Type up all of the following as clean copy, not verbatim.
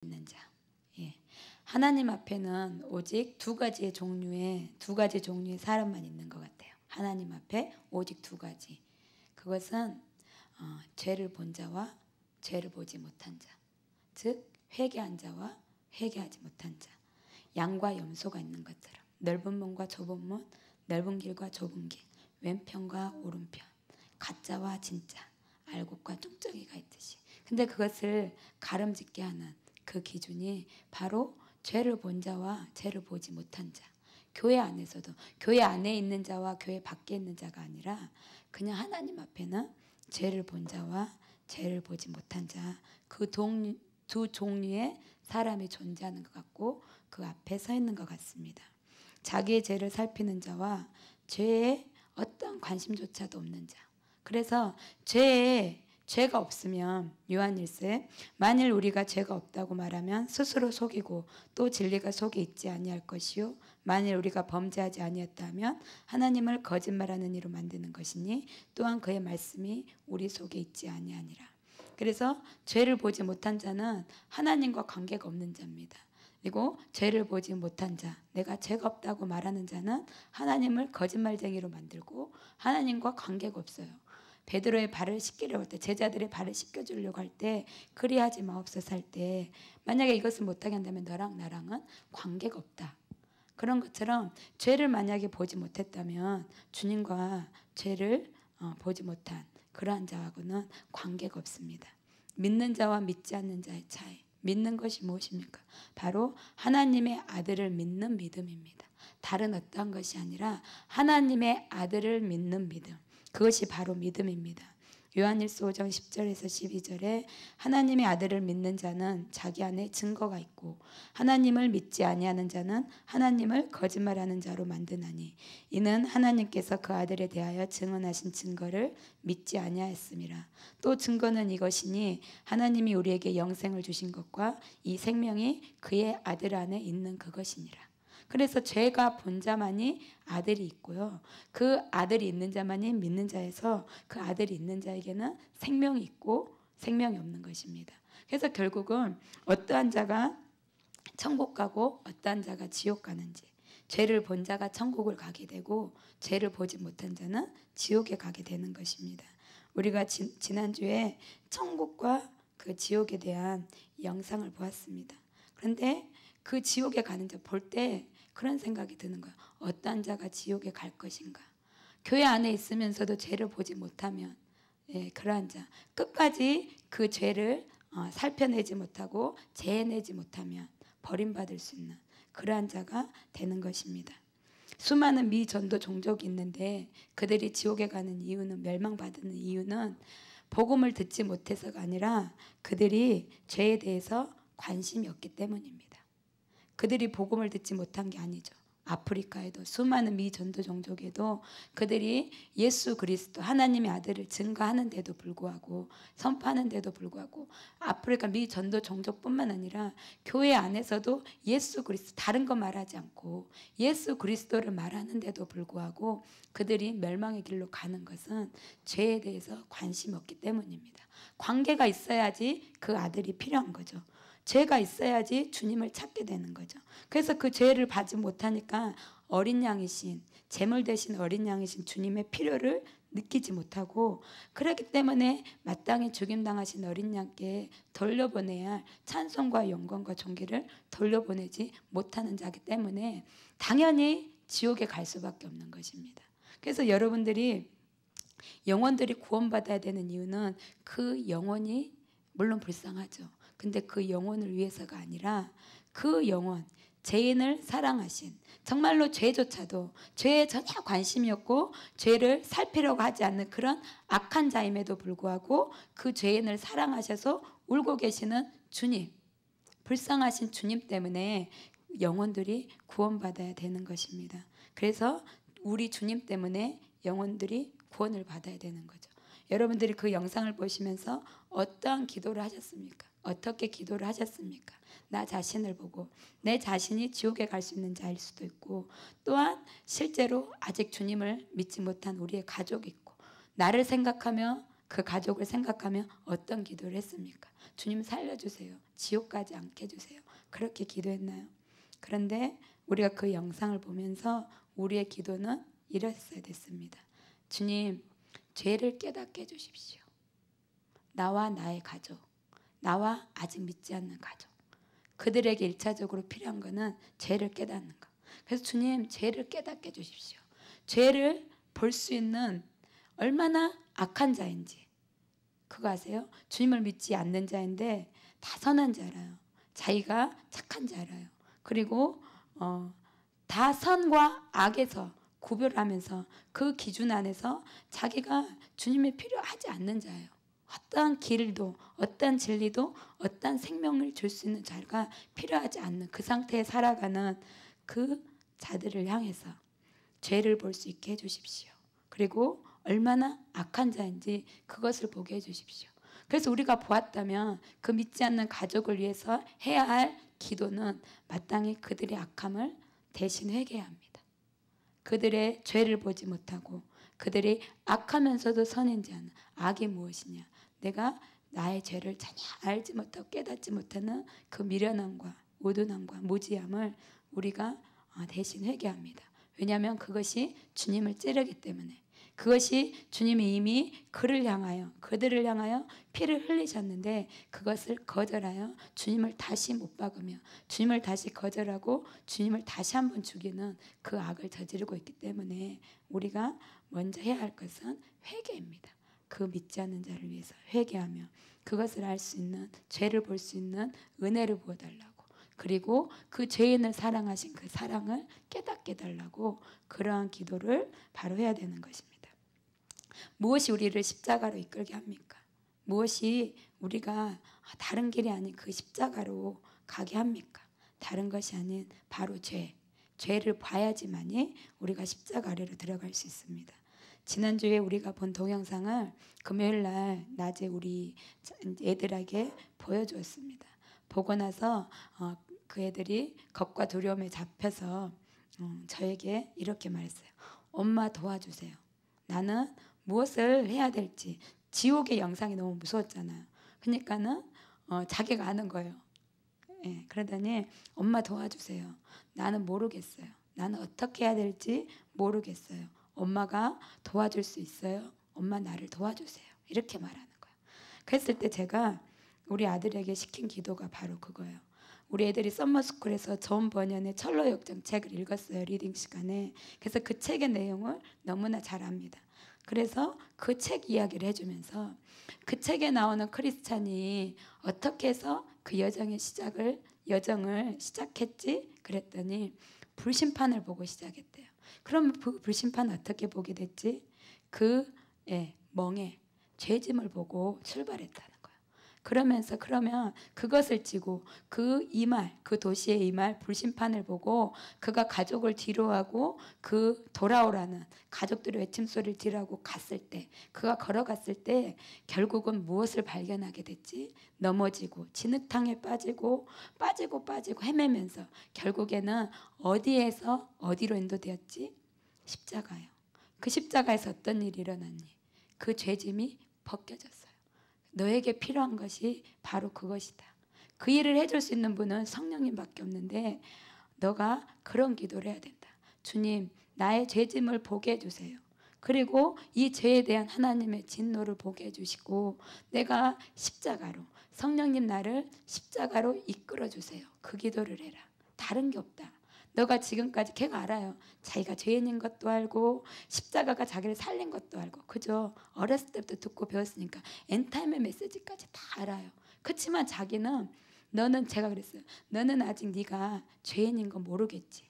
있는 자. 예. 하나님 앞에는 오직 두 가지 종류의 사람만 있는 것 같아요. 하나님 앞에 오직 두 가지. 그것은 죄를 본 자와 죄를 보지 못한 자. 즉 회개한 자와 회개하지 못한 자. 양과 염소가 있는 것처럼 넓은 문과 좁은 문, 넓은 길과 좁은 길, 왼편과 오른편, 가짜와 진짜, 알곡과 뚱쩍이가 있듯이. 근데 그것을 가름짓게 하는 그 기준이 바로 죄를 본 자와 죄를 보지 못한 자. 교회 안에서도 교회 안에 있는 자와 교회 밖에 있는 자가 아니라 그냥 하나님 앞에는 죄를 본 자와 죄를 보지 못한 자, 그 두 종류의 사람이 존재하는 것 같고 그 앞에 서 있는 것 같습니다. 자기의 죄를 살피는 자와 죄에 어떤 관심조차도 없는 자. 그래서 죄가 없으면 요한일세 만일 우리가 죄가 없다고 말하면 스스로 속이고 또 진리가 속에 있지 아니할 것이요 만일 우리가 범죄하지 아니었다면 하나님을 거짓말하는 이로 만드는 것이니 또한 그의 말씀이 우리 속에 있지 아니하니라. 그래서 죄를 보지 못한 자는 하나님과 관계가 없는 자입니다. 그리고 죄를 보지 못한 자, 내가 죄가 없다고 말하는 자는 하나님을 거짓말쟁이로 만들고 하나님과 관계가 없어요. 베드로의 발을 씻기려고 할 때, 제자들의 발을 씻겨주려고 할 때, 그리하지 마옵소서 할 때 만약에 이것을 못하게 한다면 너랑 나랑은 관계가 없다. 그런 것처럼 죄를 만약에 보지 못했다면 주님과 죄를 보지 못한 그러한 자하고는 관계가 없습니다. 믿는 자와 믿지 않는 자의 차이. 믿는 것이 무엇입니까? 바로 하나님의 아들을 믿는 믿음입니다. 다른 어떠한 것이 아니라 하나님의 아들을 믿는 믿음. 그것이 바로 믿음입니다. 요한일서 5장 10절에서 12절에 하나님의 아들을 믿는 자는 자기 안에 증거가 있고 하나님을 믿지 아니하는 자는 하나님을 거짓말하는 자로 만드나니 이는 하나님께서 그 아들에 대하여 증언하신 증거를 믿지 아니하였음이라. 또 증거는 이것이니 하나님이 우리에게 영생을 주신 것과 이 생명이 그의 아들 안에 있는 그것이니라. 그래서 죄가 본 자만이 아들이 있고요. 그 아들이 있는 자만이 믿는 자에서 그 아들이 있는 자에게는 생명이 있고 생명이 없는 것입니다. 그래서 결국은 어떠한 자가 천국 가고 어떠한 자가 지옥 가는지, 죄를 본 자가 천국을 가게 되고 죄를 보지 못한 자는 지옥에 가게 되는 것입니다. 우리가 지난주에 천국과 그 지옥에 대한 영상을 보았습니다. 그런데 그 지옥에 가는 자 볼 때 그런 생각이 드는 거예요. 어떤 자가 지옥에 갈 것인가. 교회 안에 있으면서도 죄를 보지 못하면 그러한 자 끝까지 그 죄를 살펴내지 못하고 재해내지 못하면 버림받을 수 있는 그러한 자가 되는 것입니다. 수많은 미전도 종족이 있는데 그들이 지옥에 가는 이유는, 멸망받는 이유는 복음을 듣지 못해서가 아니라 그들이 죄에 대해서 관심이 없기 때문입니다. 그들이 복음을 듣지 못한 게 아니죠. 아프리카에도 수많은 미전도 종족에도 그들이 예수 그리스도 하나님의 아들을 증거하는데도 불구하고, 선포하는데도 불구하고, 아프리카 미전도 종족뿐만 아니라 교회 안에서도 예수 그리스도 다른 거 말하지 않고 예수 그리스도를 말하는데도 불구하고 그들이 멸망의 길로 가는 것은 죄에 대해서 관심이 없기 때문입니다. 관계가 있어야지 그 아들이 필요한 거죠. 죄가 있어야지 주님을 찾게 되는 거죠. 그래서 그 죄를 받지 못하니까 어린 양이신, 제물 대신 어린 양이신 주님의 필요를 느끼지 못하고, 그렇기 때문에 마땅히 죽임당하신 어린 양께 돌려보내야 할 찬송과 영광과 존귀를 돌려보내지 못하는 자이기 때문에 당연히 지옥에 갈 수밖에 없는 것입니다. 그래서 여러분들이 영혼들이 구원받아야 되는 이유는 그 영혼이 물론 불쌍하죠. 근데 그 영혼을 위해서가 아니라 그 영혼, 죄인을 사랑하신, 정말로 죄조차도 죄에 전혀 관심이 없고 죄를 살피려고 하지 않는 그런 악한 자임에도 불구하고 그 죄인을 사랑하셔서 울고 계시는 주님, 불쌍하신 주님 때문에 영혼들이 구원받아야 되는 것입니다. 그래서 우리 주님 때문에 영혼들이 구원을 받아야 되는 거죠. 여러분들이 그 영상을 보시면서 어떠한 기도를 하셨습니까? 어떻게 기도를 하셨습니까? 나 자신을 보고 내 자신이 지옥에 갈 수 있는 자일 수도 있고, 또한 실제로 아직 주님을 믿지 못한 우리의 가족이 있고, 나를 생각하며 그 가족을 생각하며 어떤 기도를 했습니까? 주님 살려주세요. 지옥 가지 않게 해주세요. 그렇게 기도했나요? 그런데 우리가 그 영상을 보면서 우리의 기도는 이랬어야 됐습니다. 주님, 죄를 깨닫게 해주십시오. 나와 나의 가족, 나와 아직 믿지 않는 가족, 그들에게 1차적으로 필요한 것은 죄를 깨닫는 것. 그래서 주님, 죄를 깨닫게 해주십시오. 죄를 볼 수 있는 얼마나 악한 자인지 그거 아세요? 주님을 믿지 않는 자인데 다 선한 자라요. 자기가 착한 자라요. 그리고 다 선과 악에서 구별하면서 그 기준 안에서 자기가 주님이 필요하지 않는 자예요. 어떠한 길도 어떠한 진리도 어떠한 생명을 줄 수 있는 자가 필요하지 않는 그 상태에 살아가는 그 자들을 향해서 죄를 볼 수 있게 해주십시오. 그리고 얼마나 악한 자인지 그것을 보게 해주십시오. 그래서 우리가 보았다면 그 믿지 않는 가족을 위해서 해야 할 기도는 마땅히 그들의 악함을 대신 회개해야 합니다. 그들의 죄를 보지 못하고 그들이 악하면서도 선인지 않은 악이 무엇이냐, 내가 나의 죄를 전혀 알지 못하고 깨닫지 못하는 그 미련함과 우둔함과 무지함을 우리가 대신 회개합니다. 왜냐하면 그것이 주님을 찌르기 때문에, 그것이 주님이 이미 그들을 향하여 피를 흘리셨는데 그것을 거절하여 주님을 다시 못 박으며 주님을 다시 거절하고 주님을 다시 한번 죽이는 그 악을 저지르고 있기 때문에 우리가 먼저 해야 할 것은 회개입니다. 그 믿지 않는 자를 위해서 회개하며 그것을 알 수 있는, 죄를 볼 수 있는 은혜를 부어달라고, 그리고 그 죄인을 사랑하신 그 사랑을 깨닫게 해달라고, 그러한 기도를 바로 해야 되는 것입니다. 무엇이 우리를 십자가로 이끌게 합니까? 무엇이 우리가 다른 길이 아닌 그 십자가로 가게 합니까? 다른 것이 아닌 바로 죄를 봐야지만이 우리가 십자가 아래로 들어갈 수 있습니다. 지난주에 우리가 본 동영상을 금요일 날 낮에 우리 애들에게 보여주었습니다. 보고 나서 그 애들이 겁과 두려움에 잡혀서 저에게 이렇게 말했어요. 엄마 도와주세요. 나는 무엇을 해야 될지. 지옥의 영상이 너무 무서웠잖아요. 그러니까는 자기가 아는 거예요. 예, 그러더니 엄마 도와주세요. 나는 모르겠어요. 나는 어떻게 해야 될지 모르겠어요. 엄마가 도와줄 수 있어요? 엄마 나를 도와주세요. 이렇게 말하는 거예요. 그랬을 때 제가 우리 아들에게 시킨 기도가 바로 그거예요. 우리 애들이 썸머스쿨에서 존 버년의 철로역정 책을 읽었어요. 리딩 시간에. 그래서 그 책의 내용을 너무나 잘 압니다. 그래서 그 책 이야기를 해주면서 그 책에 나오는 크리스찬이 어떻게 해서 그 여정을 시작했지? 그랬더니 불심판을 보고 시작했대요. 그럼 그 불심판 어떻게 보게 됐지? 멍에 죄짐을 보고 출발했다는 거예요. 그러면 그것을 지고 그 도시의 이말 불심판을 보고 그가 가족을 뒤로하고 그 돌아오라는 가족들의 외침소리를 뒤로하고 갔을 때, 그가 걸어갔을 때 결국은 무엇을 발견하게 됐지? 넘어지고 진흙탕에 빠지고 헤매면서 결국에는 어디에서 어디로 인도되었지? 십자가요. 그 십자가에서 어떤 일이 일어났니? 그 죄짐이 벗겨졌어요. 너에게 필요한 것이 바로 그것이다. 그 일을 해줄 수 있는 분은 성령님밖에 없는데 너가 그런 기도를 해야 된다. 주님, 나의 죄짐을 보게 해주세요. 그리고 이 죄에 대한 하나님의 진노를 보게 해주시고 내가 십자가로, 성령님 나를 십자가로 이끌어주세요. 그 기도를 해라. 다른 게 없다. 너가 지금까지 걔가 알아요. 자기가 죄인인 것도 알고 십자가가 자기를 살린 것도 알고, 그죠? 어렸을 때부터 듣고 배웠으니까 엔타임의 메시지까지 다 알아요. 그렇지만 자기는, 제가 그랬어요. 너는 아직 네가 죄인인 거 모르겠지.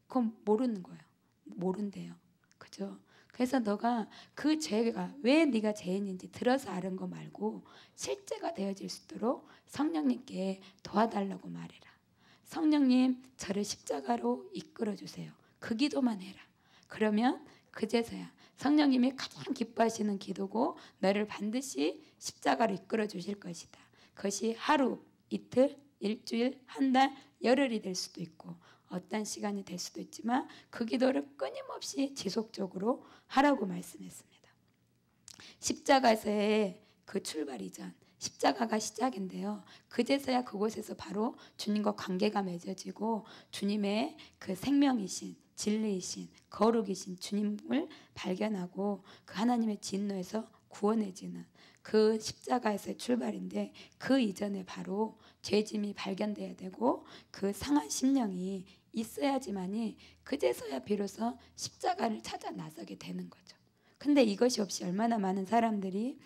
그건 모르는 거예요. 모른대요. 그죠? 그래서 너가 그 죄가 왜 네가 죄인인지 들어서 아는 거 말고 실제가 되어질 수 있도록 성령님께 도와달라고 말해라. 성령님, 저를 십자가로 이끌어주세요. 그 기도만 해라. 그러면 그제서야 성령님이 가장 기뻐하시는 기도고 너를 반드시 십자가로 이끌어주실 것이다. 그것이 하루, 이틀, 일주일, 한 달, 열흘이 될 수도 있고 어떤 시간이 될 수도 있지만 그 기도를 끊임없이 지속적으로 하라고 말씀했습니다. 십자가에서의 그 출발 이전, 십자가가 시작인데요. 그제서야 그곳에서 바로 주님과 관계가 맺어지고 주님의 그 생명이신, 진리이신, 거룩이신 주님을 발견하고 그 하나님의 진노에서 구원해지는 그 십자가에서의 출발인데, 그 이전에 바로 죄짐이 발견돼야 되고 그 상한 심령이 있어야지만이 그제서야 비로소 십자가를 찾아 나서게 되는 거죠. 근데 이것이 없이 얼마나 많은 사람들이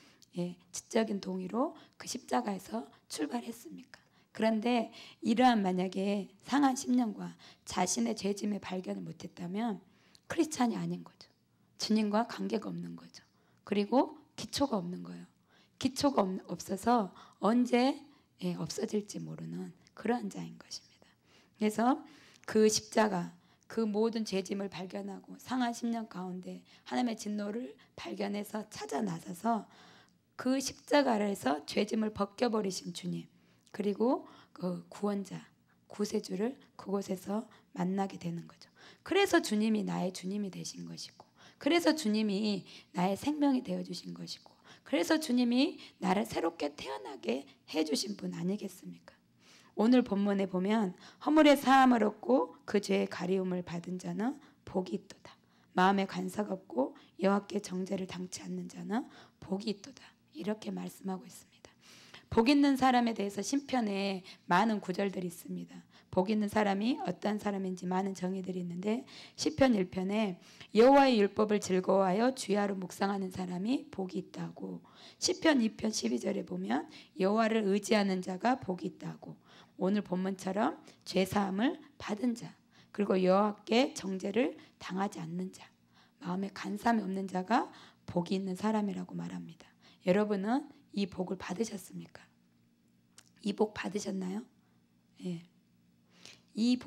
지적인 동의로 그 십자가에서 출발했습니까? 그런데 이러한 만약에 상한 심령과 자신의 죄짐의 발견을 못했다면 크리스찬이 아닌 거죠. 주님과 관계가 없는 거죠. 그리고 기초가 없는 거예요. 기초가 없어서 언제 없어질지 모르는 그러한 자인 것입니다. 그래서 그 십자가, 그 모든 죄짐을 발견하고 상한 심령 가운데 하나님의 진노를 발견해서 찾아 나서서 그 십자가 아래에서 죄짐을 벗겨버리신 주님, 그리고 그 구원자, 구세주를 그곳에서 만나게 되는 거죠. 그래서 주님이 나의 주님이 되신 것이고, 그래서 주님이 나의 생명이 되어주신 것이고, 그래서 주님이 나를 새롭게 태어나게 해주신 분 아니겠습니까? 오늘 본문에 보면 허물의 사함을 얻고 그 죄의 가리움을 받은 자는 복이 있도다. 마음에 간사가 없고 여호와께 정죄를 당치 않는 자는 복이 있도다. 이렇게 말씀하고 있습니다. 복 있는 사람에 대해서 신편에 많은 구절들이 있습니다. 복 있는 사람이 어떤 사람인지 많은 정의들이 있는데, 시편 1편에 여호와의 율법을 즐거워하여 주야로 묵상하는 사람이 복이 있다고, 시편 2편 12절에 보면 여호와를 의지하는 자가 복이 있다고, 오늘 본문처럼 죄사함을 받은 자, 그리고 여호와께 정죄를 당하지 않는 자, 마음에 간사함이 없는 자가 복이 있는 사람이라고 말합니다. 여러분은 이 복을 받으셨습니까? 이 복 받으셨나요? 예. 이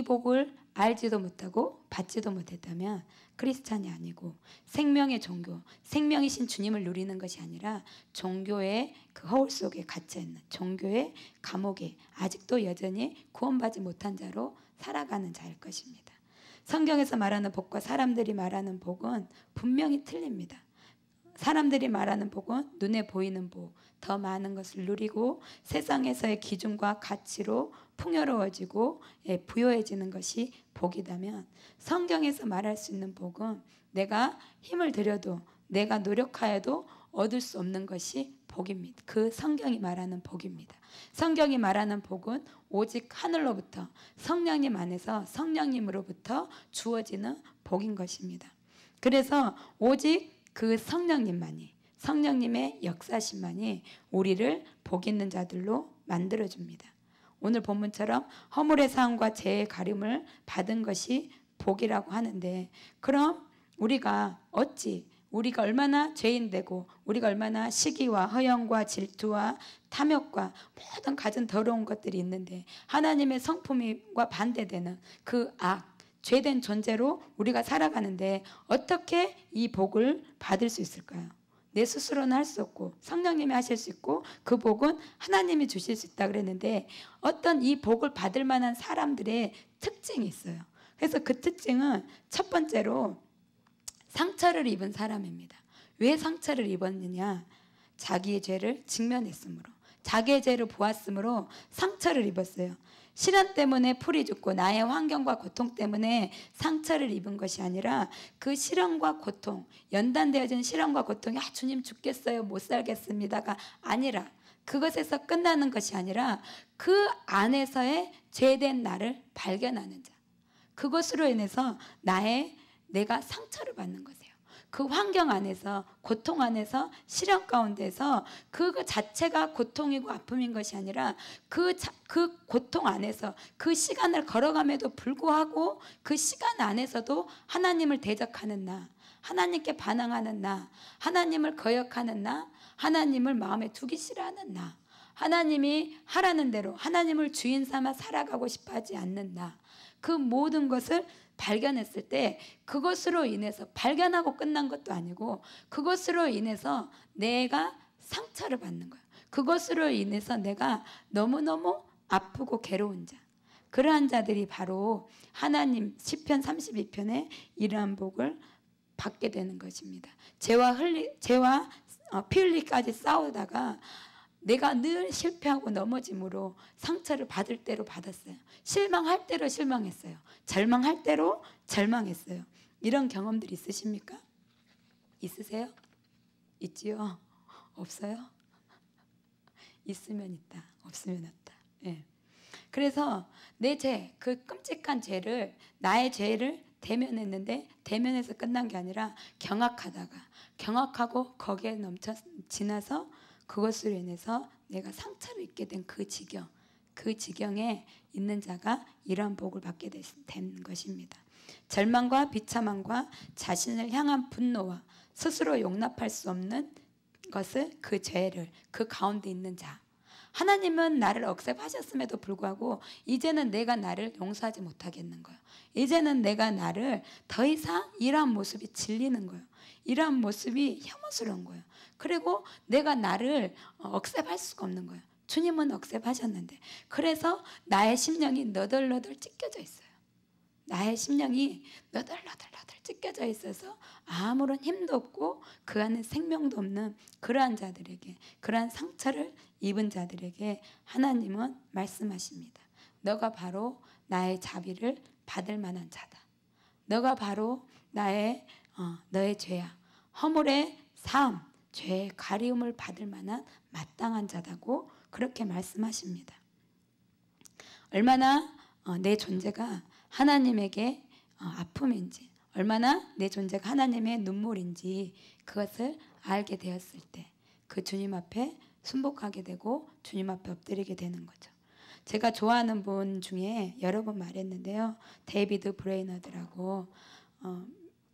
복을 알지도 못하고 받지도 못했다면 크리스찬이 아니고 생명의 종교, 생명이신 주님을 누리는 것이 아니라 종교의 그 허울 속에 갇혀있는, 종교의 감옥에 아직도 여전히 구원받지 못한 자로 살아가는 자일 것입니다. 성경에서 말하는 복과 사람들이 말하는 복은 분명히 틀립니다. 사람들이 말하는 복은 눈에 보이는 복, 더 많은 것을 누리고 세상에서의 기준과 가치로 풍요로워지고 부요해지는 것이 복이다면, 성경에서 말할 수 있는 복은 내가 힘을 들여도, 내가 노력하여도 얻을 수 없는 것이 복입니다. 그 성경이 말하는 복입니다. 성경이 말하는 복은 오직 하늘로부터, 성령님 안에서 성령님으로부터 주어지는 복인 것입니다. 그래서 오직 그 성령님만이, 성령님의 역사심만이 우리를 복 있는 자들로 만들어줍니다. 오늘 본문처럼 허물의 사함과 죄의 가림을 받은 것이 복이라고 하는데, 그럼 우리가 얼마나 죄인되고, 우리가 얼마나 시기와 허영과 질투와 탐욕과 모든 가진 더러운 것들이 있는데, 하나님의 성품과 반대되는 그 죄된 존재로 우리가 살아가는데 어떻게 이 복을 받을 수 있을까요? 내 스스로는 할 수 없고 성령님이 하실 수 있고 그 복은 하나님이 주실 수 있다 그랬는데, 어떤 이 복을 받을 만한 사람들의 특징이 있어요. 그래서 그 특징은 첫 번째로 상처를 입은 사람입니다. 왜 상처를 입었느냐? 자기의 죄를 직면했으므로, 자기의 죄를 보았으므로 상처를 입었어요. 시련 때문에 풀이 죽고 나의 환경과 고통 때문에 상처를 입은 것이 아니라, 그 시련과 고통, 연단되어진 시련과 고통이 주님 죽겠어요, 못 살겠습니다가 아니라, 그것에서 끝나는 것이 아니라 그 안에서의 죄된 나를 발견하는 자, 그것으로 인해서 내가 상처를 받는 것이에요. 그 환경 안에서, 고통 안에서, 시련 가운데서 그 자체가 고통이고 아픔인 것이 아니라 그 고통 안에서 그 시간을 걸어감에도 불구하고 그 시간 안에서도 하나님을 대적하는 나, 하나님께 반항하는 나, 하나님을 거역하는 나, 하나님을 마음에 두기 싫어하는 나, 하나님이 하라는 대로 하나님을 주인 삼아 살아가고 싶어 하지 않는 나, 그 모든 것을 발견했을 때, 그것으로 인해서 발견하고 끝난 것도 아니고 그것으로 인해서 내가 상처를 받는 거예요. 그것으로 인해서 내가 너무너무 아프고 괴로운 자, 그러한 자들이 바로 하나님 시편 32편에 이러한 복을 받게 되는 것입니다. 죄와 피 흘리까지 싸우다가 내가 늘 실패하고 넘어짐으로 상처를 받을 대로 받았어요. 실망할 대로 실망했어요. 절망할 대로 절망했어요. 이런 경험들 있으십니까? 있으세요? 있지요? 없어요? 있으면 있다, 없으면 없다. 예. 그래서 내 죄, 그 끔찍한 죄를, 나의 죄를 대면했는데 대면해서 끝난 게 아니라 경악하고 거기에 지나서 그것으로 인해서 내가 상처를 입게 된 그 지경에 있는 자가 이러한 복을 받게 된 것입니다. 절망과 비참함과 자신을 향한 분노와 스스로 용납할 수 없는 것을, 그 죄를, 그 가운데 있는 자, 하나님은 나를 억셉하셨음에도 불구하고 이제는 내가 나를 용서하지 못하겠는 거예요. 이제는 내가 나를 더 이상 이러한 모습이 질리는 거예요. 이러한 모습이 혐오스러운 거예요. 그리고 내가 나를 억셉할 수가 없는 거예요. 주님은 억셉하셨는데. 그래서 나의 심령이 너덜너덜 찢겨져 있어요. 나의 심령이 너덜너덜 찢겨져 있어서 아무런 힘도 없고 그 안에 생명도 없는 그러한 자들에게, 그러한 상처를 입은 자들에게 하나님은 말씀하십니다. 너가 바로 나의 자비를 받을 만한 자다. 너가 바로 너의 죄야. 허물의 삶, 죄의 가리움을 받을 만한 마땅한 자다고 그렇게 말씀하십니다. 얼마나 내 존재가 하나님에게 아픔인지, 얼마나 내 존재가 하나님의 눈물인지 그것을 알게 되었을 때 그 주님 앞에 순복하게 되고 주님 앞에 엎드리게 되는 거죠. 제가 좋아하는 분 중에 여러 번 말했는데요. 데이비드 브레이너드라고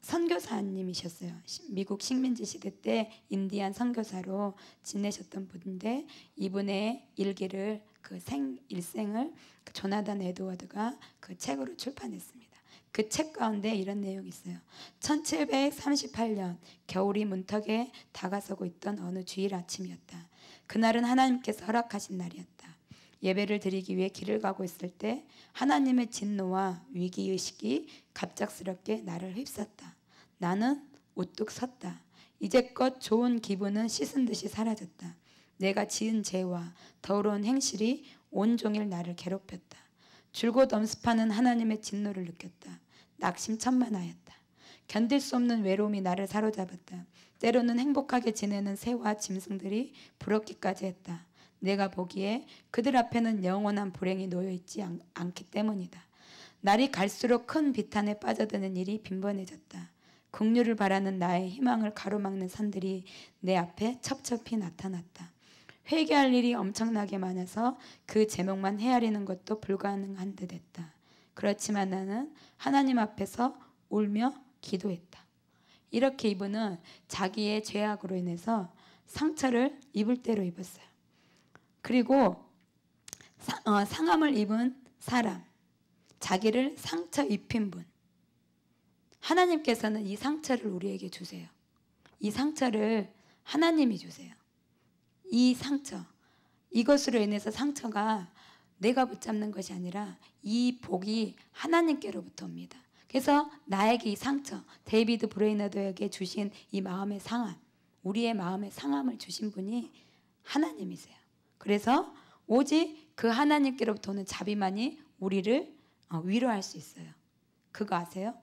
선교사님이셨어요. 미국 식민지 시대 때 인디안 선교사로 지내셨던 분인데 이분의 일기를, 그 일생을 조나단 에드워드가 그 책으로 출판했습니다. 그 책 가운데 이런 내용이 있어요. 1738년 겨울이 문턱에 다가서고 있던 어느 주일 아침이었다. 그날은 하나님께서 허락하신 날이었다. 예배를 드리기 위해 길을 가고 있을 때 하나님의 진노와 위기의식이 갑작스럽게 나를 휩쌌다. 나는 우뚝 섰다. 이제껏 좋은 기분은 씻은 듯이 사라졌다. 내가 지은 죄와 더러운 행실이 온종일 나를 괴롭혔다. 줄곧 엄습하는 하나님의 진노를 느꼈다. 낙심천만하였다. 견딜 수 없는 외로움이 나를 사로잡았다. 때로는 행복하게 지내는 새와 짐승들이 부럽기까지 했다. 내가 보기에 그들 앞에는 영원한 불행이 놓여있지 않기 때문이다. 날이 갈수록 큰 비탄에 빠져드는 일이 빈번해졌다. 긍휼을 바라는 나의 희망을 가로막는 산들이 내 앞에 첩첩히 나타났다. 회개할 일이 엄청나게 많아서 그 제목만 헤아리는 것도 불가능한 듯 했다. 그렇지만 나는 하나님 앞에서 울며 기도했다. 이렇게 이분은 자기의 죄악으로 인해서 상처를 입을 대로 입었어요. 그리고 상함을 입은 사람, 자기를 상처 입힌 분, 하나님께서는 이 상처를 우리에게 주세요. 이 상처를 하나님이 주세요. 이 상처, 이것으로 인해서 상처가 내가 붙잡는 것이 아니라 이 복이 하나님께로부터 옵니다. 그래서 나에게 이 상처, 데이비드 브레이너드에게 주신 이 마음의 상함, 우리의 마음의 상함을 주신 분이 하나님이세요. 그래서 오직 그 하나님께로부터 오는 자비만이 우리를 위로할 수 있어요. 그거 아세요?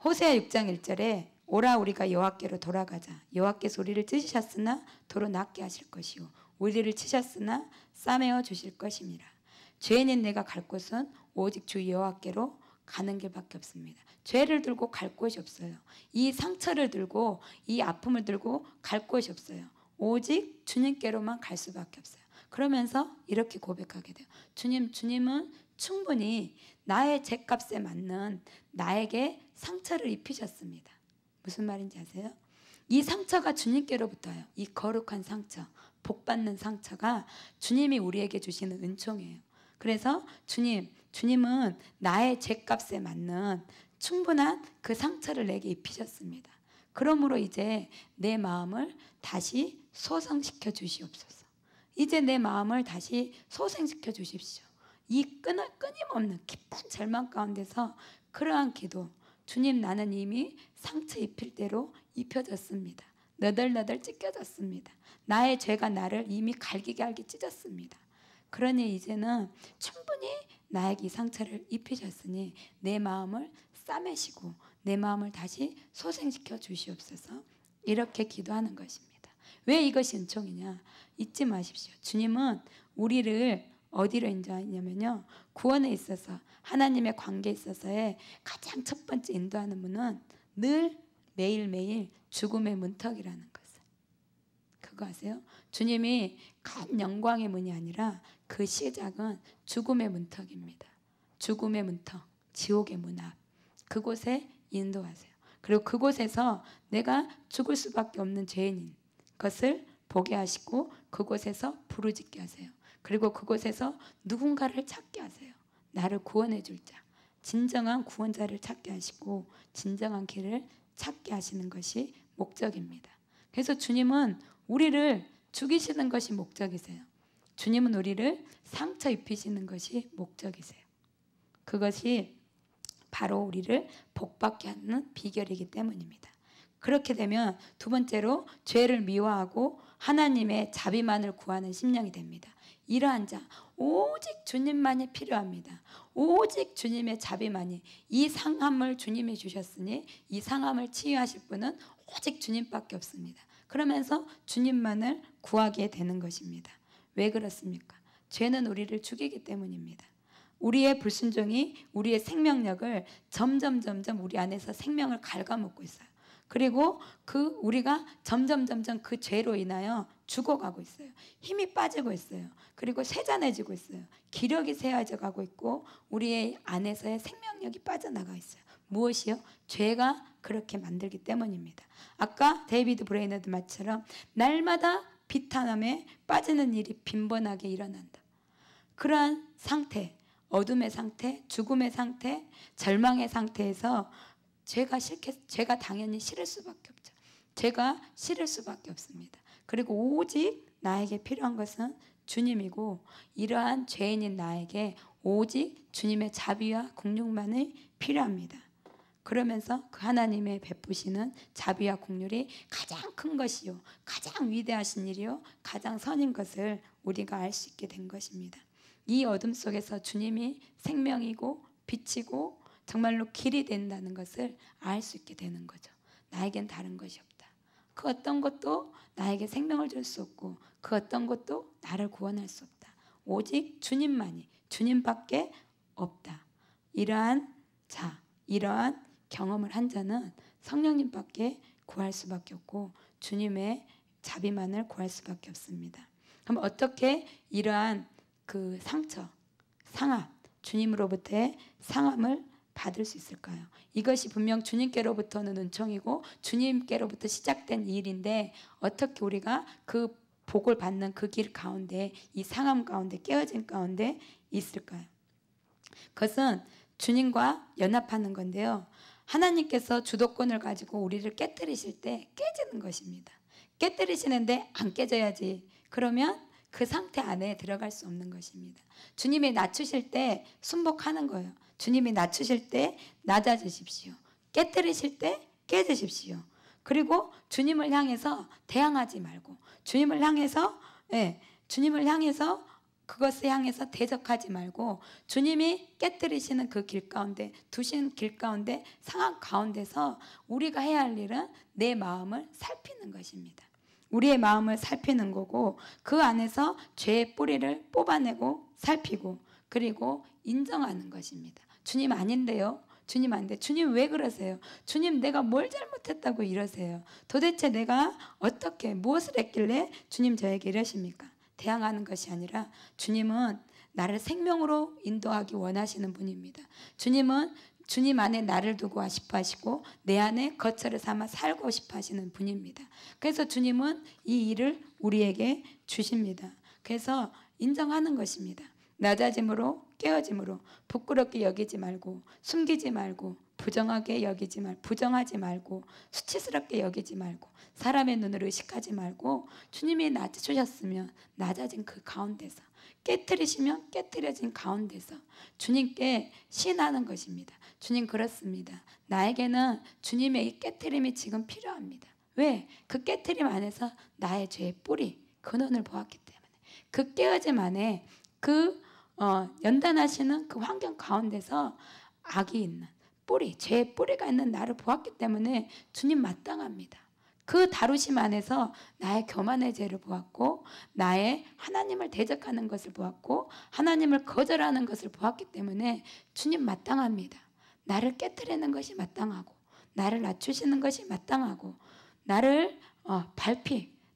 호세아 6장 1절에 오라 우리가 여호와께로 돌아가자. 여호와께서 우리를 찢으셨으나 도로 낫게 하실 것이요 우리를 치셨으나 싸매어 주실 것임이라. 죄인인 내가 갈 곳은 오직 주 여호와께로 가는 길밖에 없습니다. 죄를 들고 갈 곳이 없어요. 이 상처를 들고 이 아픔을 들고 갈 곳이 없어요. 오직 주님께로만 갈 수밖에 없어요. 그러면서 이렇게 고백하게 돼요. 주님은 충분히 나의 죄값에 맞는 나에게 상처를 입히셨습니다. 무슨 말인지 아세요? 이 상처가 주님께로부터요. 이 거룩한 상처, 복받는 상처가 주님이 우리에게 주시는 은총이에요. 그래서 주님은 나의 죄값에 맞는 충분한 그 상처를 내게 입히셨습니다. 그러므로 이제 내 마음을 다시 소생시켜 주시옵소서. 이제 내 마음을 다시 소생시켜 주십시오. 이 끊임없는 깊은 절망 가운데서 그러한 기도, 주님, 나는 이미 상처 입힐 대로 입혀졌습니다. 너덜너덜 찢겨졌습니다. 나의 죄가 나를 이미 갈기갈기 찢었습니다. 그러니 이제는 충분히 나에게 이 상처를 입히셨으니 내 마음을 싸매시고 내 마음을 다시 소생시켜 주시옵소서. 이렇게 기도하는 것입니다. 왜 이것이 은총이냐? 잊지 마십시오. 주님은 우리를 어디로 인도하냐면요, 구원에 있어서, 하나님의 관계에 있어서의 가장 첫 번째 인도하는 문은 늘 매일매일 죽음의 문턱이라는 것을. 그거 아세요? 주님이 간 영광의 문이 아니라 그 시작은 죽음의 문턱입니다. 죽음의 문턱, 지옥의 문 앞, 그곳에 인도하세요. 그리고 그곳에서 내가 죽을 수밖에 없는 죄인인 것을 보게 하시고 그곳에서 부르짖게 하세요. 그리고 그곳에서 누군가를 찾게 하세요. 나를 구원해 줄 자, 진정한 구원자를 찾게 하시고 진정한 길을 찾게 하시는 것이 목적입니다. 그래서 주님은 우리를 죽이시는 것이 목적이세요. 주님은 우리를 상처 입히시는 것이 목적이세요. 그것이 바로 우리를 복받게 하는 비결이기 때문입니다. 그렇게 되면 두 번째로 죄를 미워하고 하나님의 자비만을 구하는 심령이 됩니다. 이러한 자, 오직 주님만이 필요합니다. 오직 주님의 자비만이, 이 상함을 주님이 주셨으니 이 상함을 치유하실 분은 오직 주님밖에 없습니다. 그러면서 주님만을 구하게 되는 것입니다. 왜 그렇습니까? 죄는 우리를 죽이기 때문입니다. 우리의 불순종이 우리의 생명력을 점점 우리 안에서 생명을 갉아먹고 있어요. 그리고 우리가 점점 그 죄로 인하여 죽어가고 있어요. 힘이 빠지고 있어요. 그리고 세잔해지고 있어요. 기력이 쇠해져 가고 있고 우리의 안에서의 생명력이 빠져나가 있어요. 무엇이요? 죄가 그렇게 만들기 때문입니다. 아까 데이비드 브레이너드 말처럼 날마다 비탄함에 빠지는 일이 빈번하게 일어난다. 그러한 상태, 어둠의 상태, 죽음의 상태, 절망의 상태에서 죄가 당연히 싫을 수밖에 없죠. 죄가 싫을 수밖에 없습니다. 그리고 오직 나에게 필요한 것은 주님이고 이러한 죄인인 나에게 오직 주님의 자비와 공륜만이 필요합니다. 그러면서 그 하나님의 베푸시는 자비와 공륜이 가장 큰 것이요, 가장 위대하신 일이요, 가장 선인 것을 우리가 알 수 있게 된 것입니다. 이 어둠 속에서 주님이 생명이고 빛이고 정말로 길이 된다는 것을 알 수 있게 되는 거죠. 나에겐 다른 것이 없다. 그 어떤 것도 나에게 생명을 줄 수 없고 그 어떤 것도 나를 구원할 수 없다. 오직 주님만이, 주님밖에 없다. 이러한 경험을 한 자는 성령님밖에 구할 수밖에 없고 주님의 자비만을 구할 수밖에 없습니다. 그럼 어떻게 이러한 그 상함, 주님으로부터의 상함을 받을 수 있을까요? 이것이 분명 주님께로부터는 은총이고 주님께로부터 시작된 일인데 어떻게 우리가 그 복을 받는 그 길 가운데, 이 상함 가운데, 깨어진 가운데 있을까요? 그것은 주님과 연합하는 건데요. 하나님께서 주도권을 가지고 우리를 깨뜨리실 때 깨지는 것입니다. 깨뜨리시는데 안 깨져야지. 그러면 그 상태 안에 들어갈 수 없는 것입니다. 주님이 낮추실 때 순복하는 거예요. 주님이 낮추실 때 낮아지십시오. 깨뜨리실 때 깨지십시오. 그리고 주님을 향해서 대항하지 말고 주님을 향해서 그것을 향해서 대적하지 말고 주님이 깨뜨리시는 그 길 가운데, 두신 길 가운데, 상황 가운데서 우리가 해야 할 일은 내 마음을 살피는 것입니다. 우리의 마음을 살피는 거고 그 안에서 죄의 뿌리를 뽑아내고 살피고 그리고 인정하는 것입니다. 주님 아닌데요. 주님 안 돼. 주님 왜 그러세요? 주님 내가 뭘 잘못했다고 이러세요? 도대체 내가 어떻게 무엇을 했길래 주님 저에게 이러십니까? 대항하는 것이 아니라 주님은 나를 생명으로 인도하기 원하시는 분입니다. 주님은 주님 안에 나를 두고 싶어 하시고 내 안에 거처를 삼아 살고 싶어 하시는 분입니다. 그래서 주님은 이 일을 우리에게 주십니다. 그래서 인정하는 것입니다. 낮아짐으로 깨어짐으로 부끄럽게 여기지 말고 숨기지 말고 부정하지 말고 수치스럽게 여기지 말고 사람의 눈을 의식하지 말고 주님이 낮추셨으면 낮아진 그 가운데서 깨트리시면 깨트려진 가운데서 주님께 시인하는 것입니다. 주님, 그렇습니다. 나에게는 주님의 이 깨트림이 지금 필요합니다. 왜? 그 깨트림 안에서 나의 죄의 뿌리, 근원을 보았기 때문에, 그 깨어짐 안에 그 연단하시는 그 환경 가운데서 악이 있는 뿌리, 죄의 뿌리가 있는 나를 보았기 때문에 주님 마땅합니다. 그 다루심 안에서 나의 교만의 죄를 보았고, 나의 하나님을 대적하는 것을 보았고, 하나님을 거절하는 것을 보았기 때문에 주님 마땅합니다. 나를 깨트리는 것이 마땅하고, 나를 낮추시는 것이 마땅하고, 나를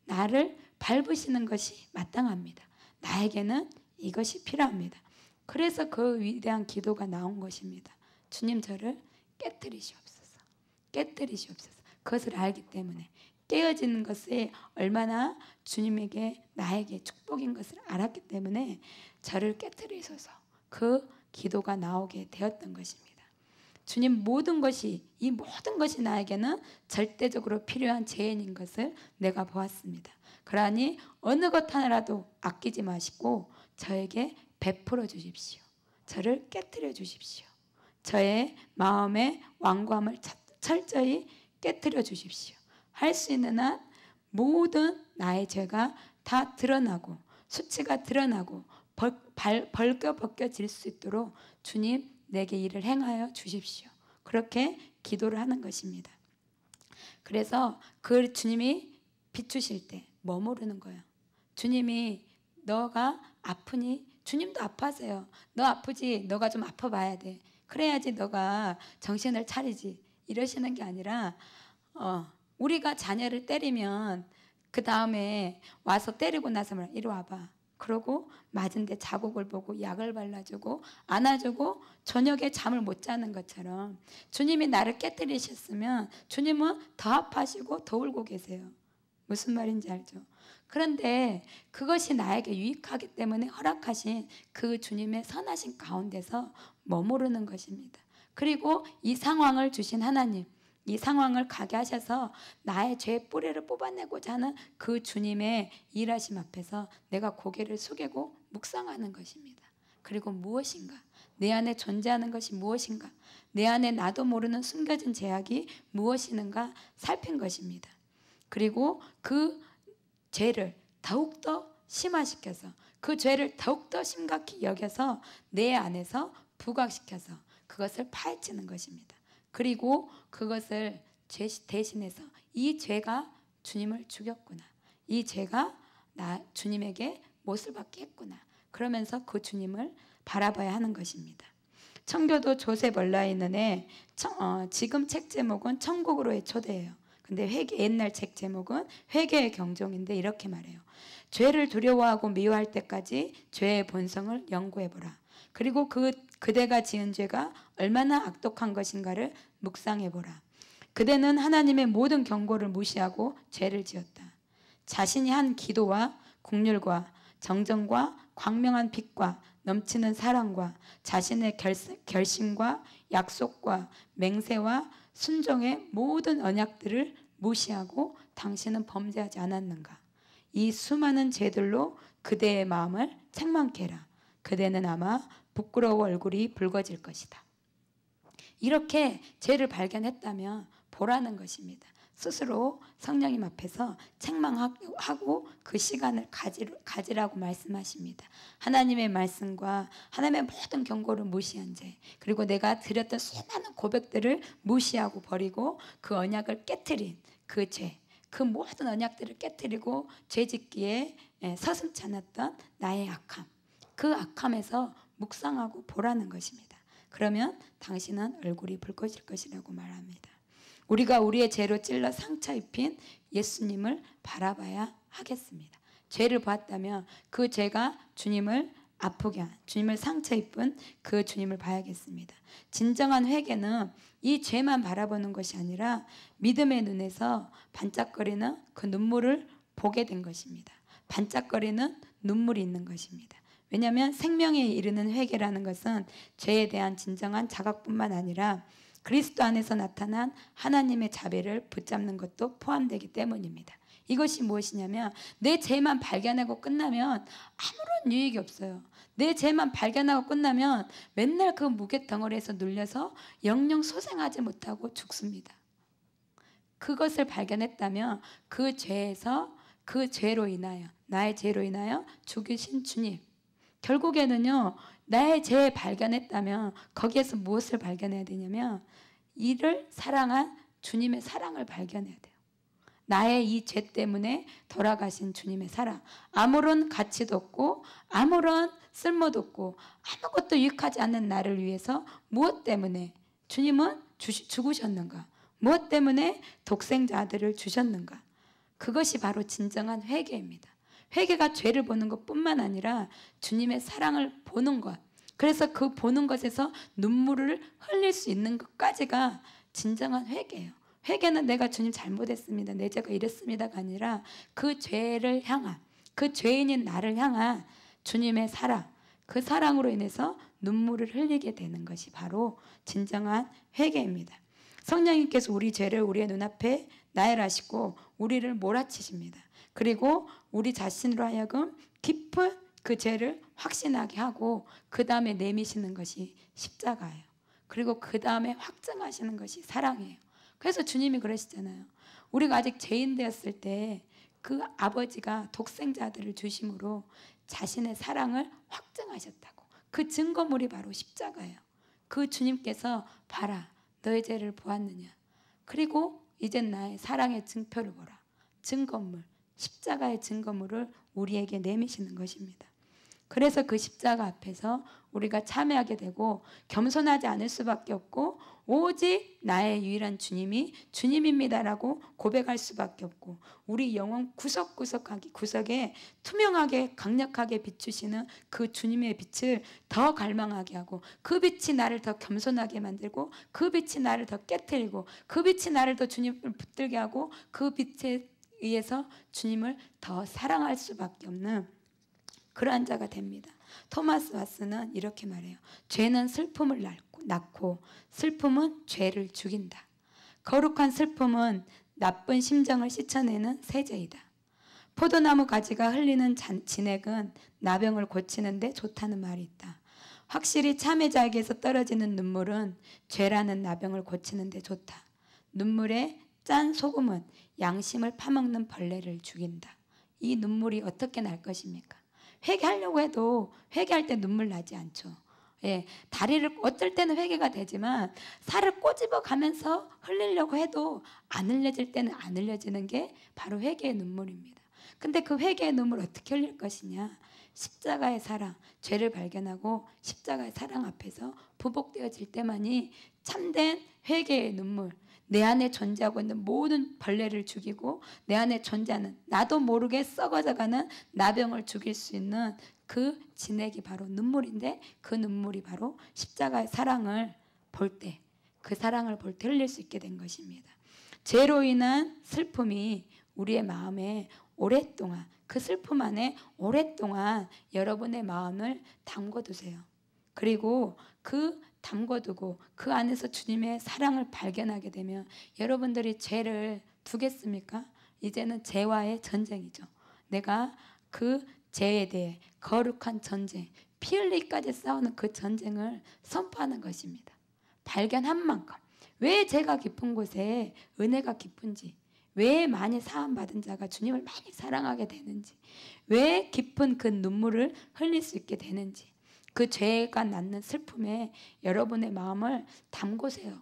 나를 밟으시는 것이 마땅합니다. 나에게는 이것이 필요합니다. 그래서 그 위대한 기도가 나온 것입니다. 주님, 저를 깨트리시옵소서. 깨트리시옵소서. 그것을 알기 때문에, 깨어지는 것이 얼마나 주님에게, 나에게 축복인 것을 알았기 때문에 저를 깨트리소서, 그 기도가 나오게 되었던 것입니다. 주님, 이 모든 것이 나에게는 절대적으로 필요한 재현인 것을 내가 보았습니다. 그러니 어느 것 하나라도 아끼지 마시고 저에게 베풀어 주십시오. 저를 깨트려 주십시오. 저의 마음의 완고함을 철저히 깨트려 주십시오. 할 수 있는 한 모든 나의 죄가 다 드러나고, 수치가 드러나고 벗겨질 수 있도록 주님, 내게 일을 행하여 주십시오. 그렇게 기도를 하는 것입니다. 그래서 그 주님이 비추실 때 머무르는 거예요. 주님이, 너가 아프니? 주님도 아파하세요. 너 아프지? 너가 좀 아파봐야 돼. 그래야지 너가 정신을 차리지. 이러시는 게 아니라, 우리가 자녀를 때리면 그 다음에 와서 때리고 나서 이리 와봐. 그러고 맞은 데 자국을 보고 약을 발라주고 안아주고 저녁에 잠을 못 자는 것처럼, 주님이 나를 깨뜨리셨으면 주님은 더 아파하시고 더 울고 계세요. 무슨 말인지 알죠? 그런데 그것이 나에게 유익하기 때문에 허락하신 그 주님의 선하신 가운데서 머무르는 것입니다. 그리고 이 상황을 주신 하나님, 이 상황을 가게 하셔서 나의 죄의 뿌리를 뽑아내고자 하는 그 주님의 일하심 앞에서 내가 고개를 숙이고 묵상하는 것입니다. 그리고 무엇인가, 내 안에 존재하는 것이 무엇인가, 내 안에 나도 모르는 숨겨진 죄악이 무엇이는가 살핀 것입니다. 그리고 그 죄를 더욱더 심화시켜서, 그 죄를 더욱더 심각히 여겨서 내 안에서 부각시켜서 그것을 파헤치는 것입니다. 그리고 그것을 대신해서, 이 죄가 주님을 죽였구나, 이 죄가 주님에게 못을 받게 했구나, 그러면서 그 주님을 바라봐야 하는 것입니다. 청교도 조셉 얼라이는의 지금 책 제목은 천국으로의 초대예요. 근데 옛날 책 제목은 회개의 경종인데 이렇게 말해요. 죄를 두려워하고 미워할 때까지 죄의 본성을 연구해보라. 그리고 그대가 지은 죄가 얼마나 악독한 것인가를 묵상해보라. 그대는 하나님의 모든 경고를 무시하고 죄를 지었다. 자신이 한 기도와 국률과 정정과 광명한 빛과 넘치는 사랑과 자신의 결심과 약속과 맹세와 순종의 모든 언약들을 무시하고 당신은 범죄하지 않았는가? 이 수많은 죄들로 그대의 마음을 책망케 해라. 그대는 아마 부끄러워 얼굴이 붉어질 것이다. 이렇게 죄를 발견했다면 보라는 것입니다. 스스로 성령님 앞에서 책망하고 그 시간을 가지라고 말씀하십니다. 하나님의 말씀과 하나님의 모든 경고를 무시한 죄, 그리고 내가 드렸던 수많은 고백들을 무시하고 버리고 그 언약을 깨트린 그 죄, 그 모든 언약들을 깨트리고 죄짓기에 서슴지 않았던 나의 악함, 그 악함에서 묵상하고 보라는 것입니다. 그러면 당신은 얼굴이 붉어질 것이라고 말합니다. 우리가 우리의 죄로 찔러 상처 입힌 예수님을 바라봐야 하겠습니다. 죄를 보았다면 그 죄가 주님을 아프게 한, 주님을 상처 입은 그 주님을 봐야겠습니다. 진정한 회개는 이 죄만 바라보는 것이 아니라 믿음의 눈에서 반짝거리는 그 눈물을 보게 된 것입니다. 반짝거리는 눈물이 있는 것입니다. 왜냐하면 생명에 이르는 회개라는 것은 죄에 대한 진정한 자각뿐만 아니라 그리스도 안에서 나타난 하나님의 자비를 붙잡는 것도 포함되기 때문입니다. 이것이 무엇이냐면 내 죄만 발견하고 끝나면 아무런 유익이 없어요. 내 죄만 발견하고 끝나면 맨날 그 무게 덩어리에서 눌려서 영영 소생하지 못하고 죽습니다. 그것을 발견했다면 그 죄에서 그 죄로 인하여 나의 죄로 인하여 죽으신 주님, 결국에는요 나의 죄 발견했다면 거기에서 무엇을 발견해야 되냐면 이를 사랑한 주님의 사랑을 발견해야 돼요. 나의 이 죄 때문에 돌아가신 주님의 사랑, 아무런 가치도 없고 아무런 쓸모도 없고 아무것도 유익하지 않는 나를 위해서 무엇 때문에 주님은 죽으셨는가, 무엇 때문에 독생자 아들을 주셨는가. 그것이 바로 진정한 회개입니다. 회개가 죄를 보는 것뿐만 아니라 주님의 사랑을 보는 것, 그래서 그 보는 것에서 눈물을 흘릴 수 있는 것까지가 진정한 회개예요. 회개는 내가 주님 잘못했습니다, 내 죄가 이랬습니다가 아니라 그 죄를 향한, 그 죄인인 나를 향한 주님의 사랑, 그 사랑으로 인해서 눈물을 흘리게 되는 것이 바로 진정한 회개입니다. 성령님께서 우리 죄를 우리의 눈앞에 나열하시고 우리를 몰아치십니다. 그리고 우리 자신으로 하여금 깊은 그 죄를 확신하게 하고 그 다음에 내미시는 것이 십자가예요. 그리고 그 다음에 확증하시는 것이 사랑이에요. 그래서 주님이 그러시잖아요. 우리가 아직 죄인 되었을 때 그 아버지가 독생자 아들을 주심으로 자신의 사랑을 확증하셨다고. 그 증거물이 바로 십자가예요. 그 주님께서 봐라, 너의 죄를 보았느냐, 그리고 이젠 나의 사랑의 증표를 보라. 증거물, 십자가의 증거물을 우리에게 내미시는 것입니다. 그래서 그 십자가 앞에서 우리가 참여하게 되고 겸손하지 않을 수밖에 없고 오직 나의 유일한 주님이 주님입니다라고 고백할 수밖에 없고 우리 영혼 구석구석에 투명하게 강력하게 비추시는 그 주님의 빛을 더 갈망하게 하고 그 빛이 나를 더 겸손하게 만들고 그 빛이 나를 더 깨트리고 그 빛이 나를 더 주님을 붙들게 하고 그 빛에 의해서 주님을 더 사랑할 수밖에 없는 그러한 자가 됩니다. 토마스 왓슨은 이렇게 말해요. 죄는 슬픔을 낳고 슬픔은 죄를 죽인다. 거룩한 슬픔은 나쁜 심정을 씻어내는 세제이다. 포도나무 가지가 흘리는 진액은 나병을 고치는 데 좋다는 말이 있다. 확실히 참외자에게서 떨어지는 눈물은 죄라는 나병을 고치는 데 좋다. 눈물에 짠 소금은 양심을 파먹는 벌레를 죽인다. 이 눈물이 어떻게 날 것입니까? 회개하려고 해도 회개할 때 눈물 나지 않죠. 예, 다리를 어떨 때는 회개가 되지만 살을 꼬집어 가면서 흘리려고 해도 안 흘려질 때는 안 흘려지는 게 바로 회개의 눈물입니다. 근데 그 회개의 눈물 어떻게 흘릴 것이냐? 십자가의 사랑, 죄를 발견하고 십자가의 사랑 앞에서 부복되어질 때만이 참된 회개의 눈물, 내 안에 존재하고 있는 모든 벌레를 죽이고 내 안에 존재하는 나도 모르게 썩어져가는 나병을 죽일 수 있는 그 진액이 바로 눈물인데 그 눈물이 바로 십자가의 사랑을 볼 때, 그 사랑을 볼 때 흘릴 수 있게 된 것입니다. 죄로 인한 슬픔이 우리의 마음에 오랫동안, 그 슬픔 안에 오랫동안 여러분의 마음을 담궈두세요. 그리고 그 담궈두고 그 안에서 주님의 사랑을 발견하게 되면 여러분들이 죄를 두겠습니까? 이제는 죄와의 전쟁이죠. 내가 그 죄에 대해 거룩한 전쟁, 피 흘리기까지 싸우는 그 전쟁을 선포하는 것입니다. 발견한 만큼 왜 죄가 깊은 곳에 은혜가 깊은지, 왜 많이 사함받은 자가 주님을 많이 사랑하게 되는지, 왜 깊은 그 눈물을 흘릴 수 있게 되는지, 그 죄가 낳는 슬픔에 여러분의 마음을 담그세요.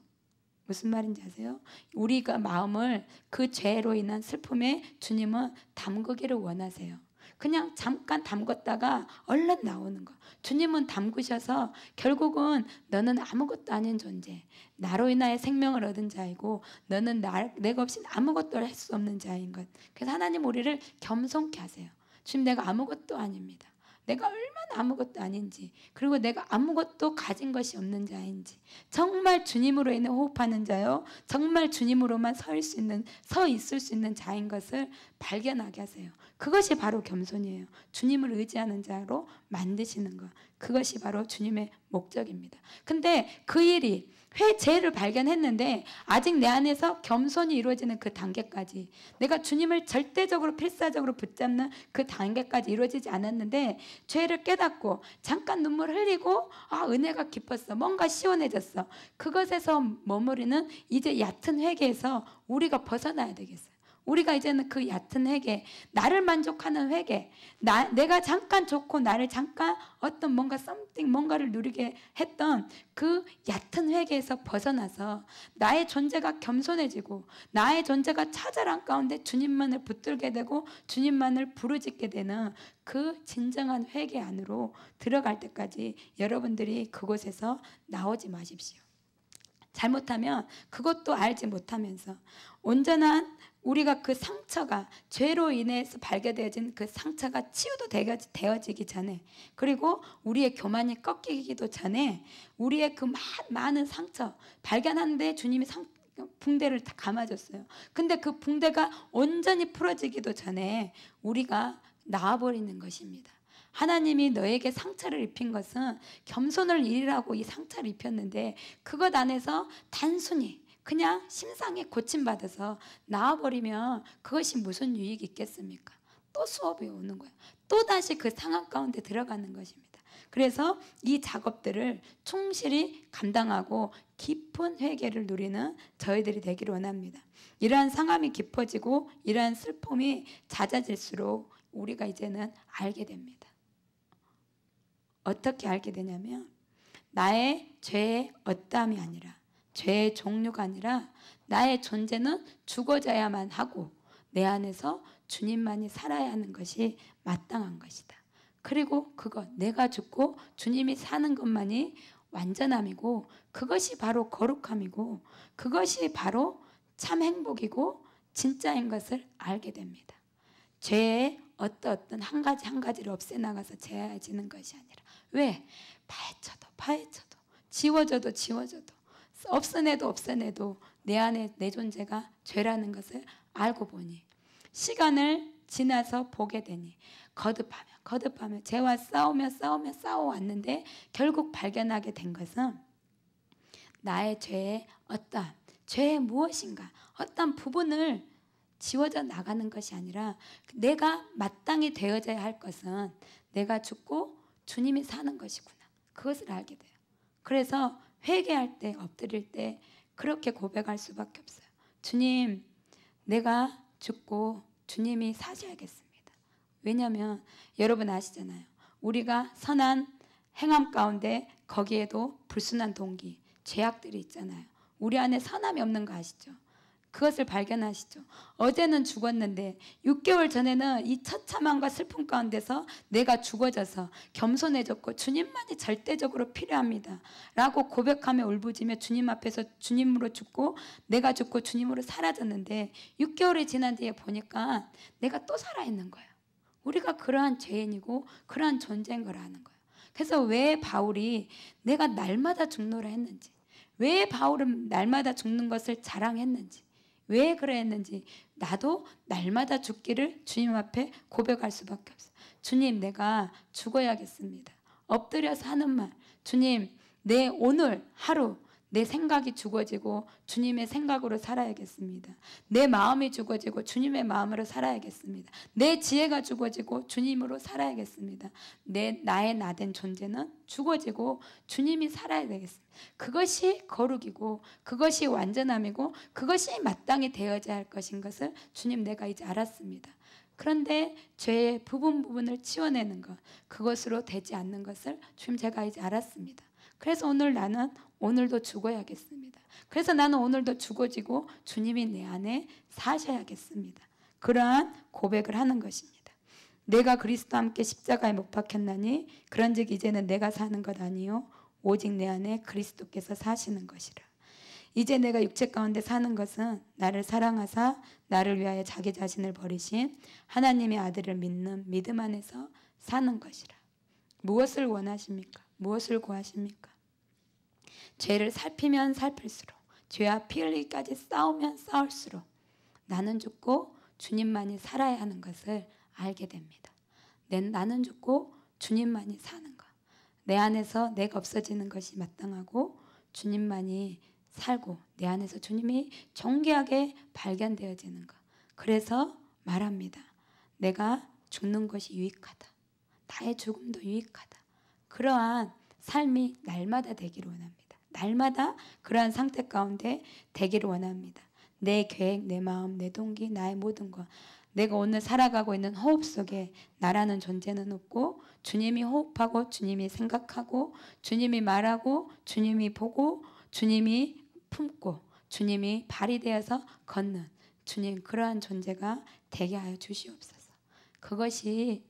무슨 말인지 아세요? 우리가 마음을 그 죄로 인한 슬픔에 주님은 담그기를 원하세요. 그냥 잠깐 담궜다가 얼른 나오는 거. 주님은 담그셔서 결국은 너는 아무것도 아닌 존재, 나로 인하여 생명을 얻은 자이고 너는 내가 없이 아무것도 할 수 없는 자인 것. 그래서 하나님 우리를 겸손케 하세요. 주님, 내가 아무것도 아닙니다. 내가 얼마나 아무것도 아닌지, 그리고 내가 아무것도 가진 것이 없는 자인지, 정말 주님으로 인해 호흡하는 자요, 정말 주님으로만 서 있을 수 있는 자인 것을 발견하게 하세요. 그것이 바로 겸손이에요. 주님을 의지하는 자로 만드시는 것. 그것이 바로 주님의 목적입니다. 근데 그 일이 죄를 발견했는데 아직 내 안에서 겸손이 이루어지는 그 단계까지, 내가 주님을 절대적으로 필사적으로 붙잡는 그 단계까지 이루어지지 않았는데 죄를 깨닫고 잠깐 눈물 흘리고 은혜가 깊었어, 뭔가 시원해졌어. 그것에서 머무르는 이제 얕은 회개에서 우리가 벗어나야 되겠어요. 우리가 이제는 그 얕은 회개, 나를 만족하는 회개, 내가 잠깐 좋고 나를 잠깐 어떤 뭔가를 누리게 했던 그 얕은 회개에서 벗어나서 나의 존재가 겸손해지고 나의 존재가 처절한 가운데 주님만을 붙들게 되고 주님만을 부르짖게 되는 그 진정한 회개 안으로 들어갈 때까지 여러분들이 그곳에서 나오지 마십시오. 잘못하면 그것도 알지 못하면서 온전한 우리가 그 상처가, 죄로 인해서 발견되어진 그 상처가 치유도 되어지기 전에, 그리고 우리의 교만이 꺾이기도 전에 우리의 그 많은 상처 발견하는데 주님이 붕대를 다 감아줬어요. 근데 그 붕대가 온전히 풀어지기도 전에 우리가 나와버리는 것입니다. 하나님이 너에게 상처를 입힌 것은 겸손을 이루라고 이 상처를 입혔는데 그것 안에서 단순히 그냥 심상에 고침받아서 나와버리면 그것이 무슨 유익이 있겠습니까? 또 수업이 오는 거예요. 또다시 그 상황 가운데 들어가는 것입니다. 그래서 이 작업들을 충실히 감당하고 깊은 회개를 누리는 저희들이 되기를 원합니다. 이러한 상함이 깊어지고 이러한 슬픔이 잦아질수록 우리가 이제는 알게 됩니다. 어떻게 알게 되냐면 나의 죄의 어떠함이 아니라, 죄의 종류가 아니라 나의 존재는 죽어져야만 하고 내 안에서 주님만이 살아야 하는 것이 마땅한 것이다. 그리고 내가 죽고 주님이 사는 것만이 완전함이고 그것이 바로 거룩함이고 그것이 바로 참 행복이고 진짜인 것을 알게 됩니다. 죄의 어떤 한 가지를 없애나가서 죄해지는 것이 아니라, 왜? 파헤쳐도 지워져도 없어내도 내 안에 내 존재가 죄라는 것을 알고 보니, 시간을 지나서 보게 되니 거듭하며 죄와 싸워왔는데 결국 발견하게 된 것은 나의 죄의 무엇인가, 어떤 부분을 지워져 나가는 것이 아니라 내가 마땅히 되어져야 할 것은 내가 죽고 주님이 사는 것이구나. 그것을 알게 돼요. 그래서 회개할 때, 엎드릴 때 그렇게 고백할 수밖에 없어요. 주님, 내가 죽고 주님이 사셔야겠습니다. 왜냐하면 여러분 아시잖아요. 우리가 선한 행함 가운데 거기에도 불순한 동기, 죄악들이 있잖아요. 우리 안에 선함이 없는 거 아시죠? 그것을 발견하시죠. 어제는 죽었는데 6개월 전에는 이 처참함과 슬픔 가운데서 내가 죽어져서 겸손해졌고 주님만이 절대적으로 필요합니다 라고 고백하며 울부짖으며 주님 앞에서 주님으로 죽고 내가 죽고 주님으로 사라졌는데 6개월이 지난 뒤에 보니까 내가 또 살아있는 거예요. 우리가 그러한 죄인이고 그러한 존재인 걸 아는 거예요. 그래서 왜 바울이 내가 날마다 죽노라 했는지, 왜 바울은 날마다 죽는 것을 자랑했는지, 왜 그랬는지, 나도 날마다 죽기를 주님 앞에 고백할 수밖에 없어요. 주님, 내가 죽어야겠습니다. 엎드려서 하는 말, 주님, 내 오늘 하루 내 생각이 죽어지고 주님의 생각으로 살아야겠습니다. 내 마음이 죽어지고 주님의 마음으로 살아야겠습니다. 내 지혜가 죽어지고 주님으로 살아야겠습니다. 나의 나된 존재는 죽어지고 주님이 살아야 되겠습니다. 그것이 거룩이고 그것이 완전함이고 그것이 마땅히 되어져야 할 것인 것을 주님, 내가 이제 알았습니다. 그런데 죄의 부분을 치워내는 것, 그것으로 되지 않는 것을 주님, 제가 이제 알았습니다. 그래서 나는 오늘도 죽어야겠습니다. 그래서 나는 오늘도 죽어지고 주님이 내 안에 사셔야겠습니다. 그러한 고백을 하는 것입니다. 내가 그리스도와 함께 십자가에 못 박혔나니 그런즉 이제는 내가 사는 것 아니요 오직 내 안에 그리스도께서 사시는 것이라. 이제 내가 육체 가운데 사는 것은 나를 사랑하사 나를 위하여 자기 자신을 버리신 하나님의 아들을 믿는 믿음 안에서 사는 것이라. 무엇을 원하십니까? 무엇을 구하십니까? 죄를 살피면 살필수록, 죄와 피 흘리기까지 싸우면 싸울수록 나는 죽고 주님만이 살아야 하는 것을 알게 됩니다. 나는 죽고 주님만이 사는 것. 내 안에서 내가 없어지는 것이 마땅하고 주님만이 살고 내 안에서 주님이 존귀하게 발견되어지는 것. 그래서 말합니다. 내가 죽는 것이 유익하다. 나의 죽음도 유익하다. 그러한 삶이 날마다 되기를 원합니다. 날마다 그러한 상태 가운데 되기를 원합니다. 내 계획, 내 마음, 내 동기, 나의 모든 것. 내가 오늘 살아가고 있는 호흡 속에 나라는 존재는 없고 주님이 호흡하고 주님이 생각하고 주님이 말하고 주님이 보고 주님이 품고 주님이 발이 되어서 걷는 주님 그러한 존재가 되게 하여 주시옵소서. 그것이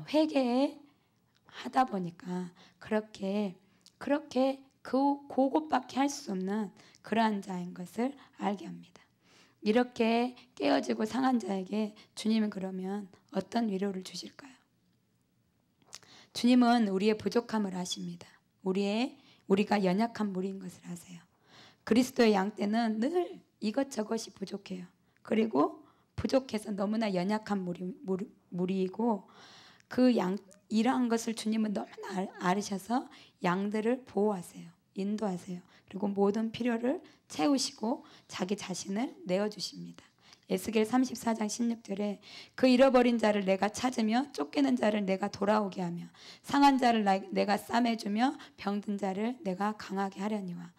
회개에 하다 보니까 그렇게 그것밖에 할 수 없는 그러한 자인 것을 알게 합니다. 이렇게 깨어지고 상한 자에게 주님은 그러면 어떤 위로를 주실까요? 주님은 우리의 부족함을 아십니다. 우리가 연약한 무리인 것을 아세요. 그리스도의 양 떼는 늘 이것저것이 부족해요. 그리고 부족해서 너무나 연약한 무리이고 그 이러한 것을 주님은 너무나 알으셔서 양들을 보호하세요. 인도하세요. 그리고 모든 필요를 채우시고 자기 자신을 내어주십니다. 에스겔 34장 16절에 그 잃어버린 자를 내가 찾으며 쫓기는 자를 내가 돌아오게 하며 상한 자를 내가 싸매주며 병든 자를 내가 강하게 하려니와.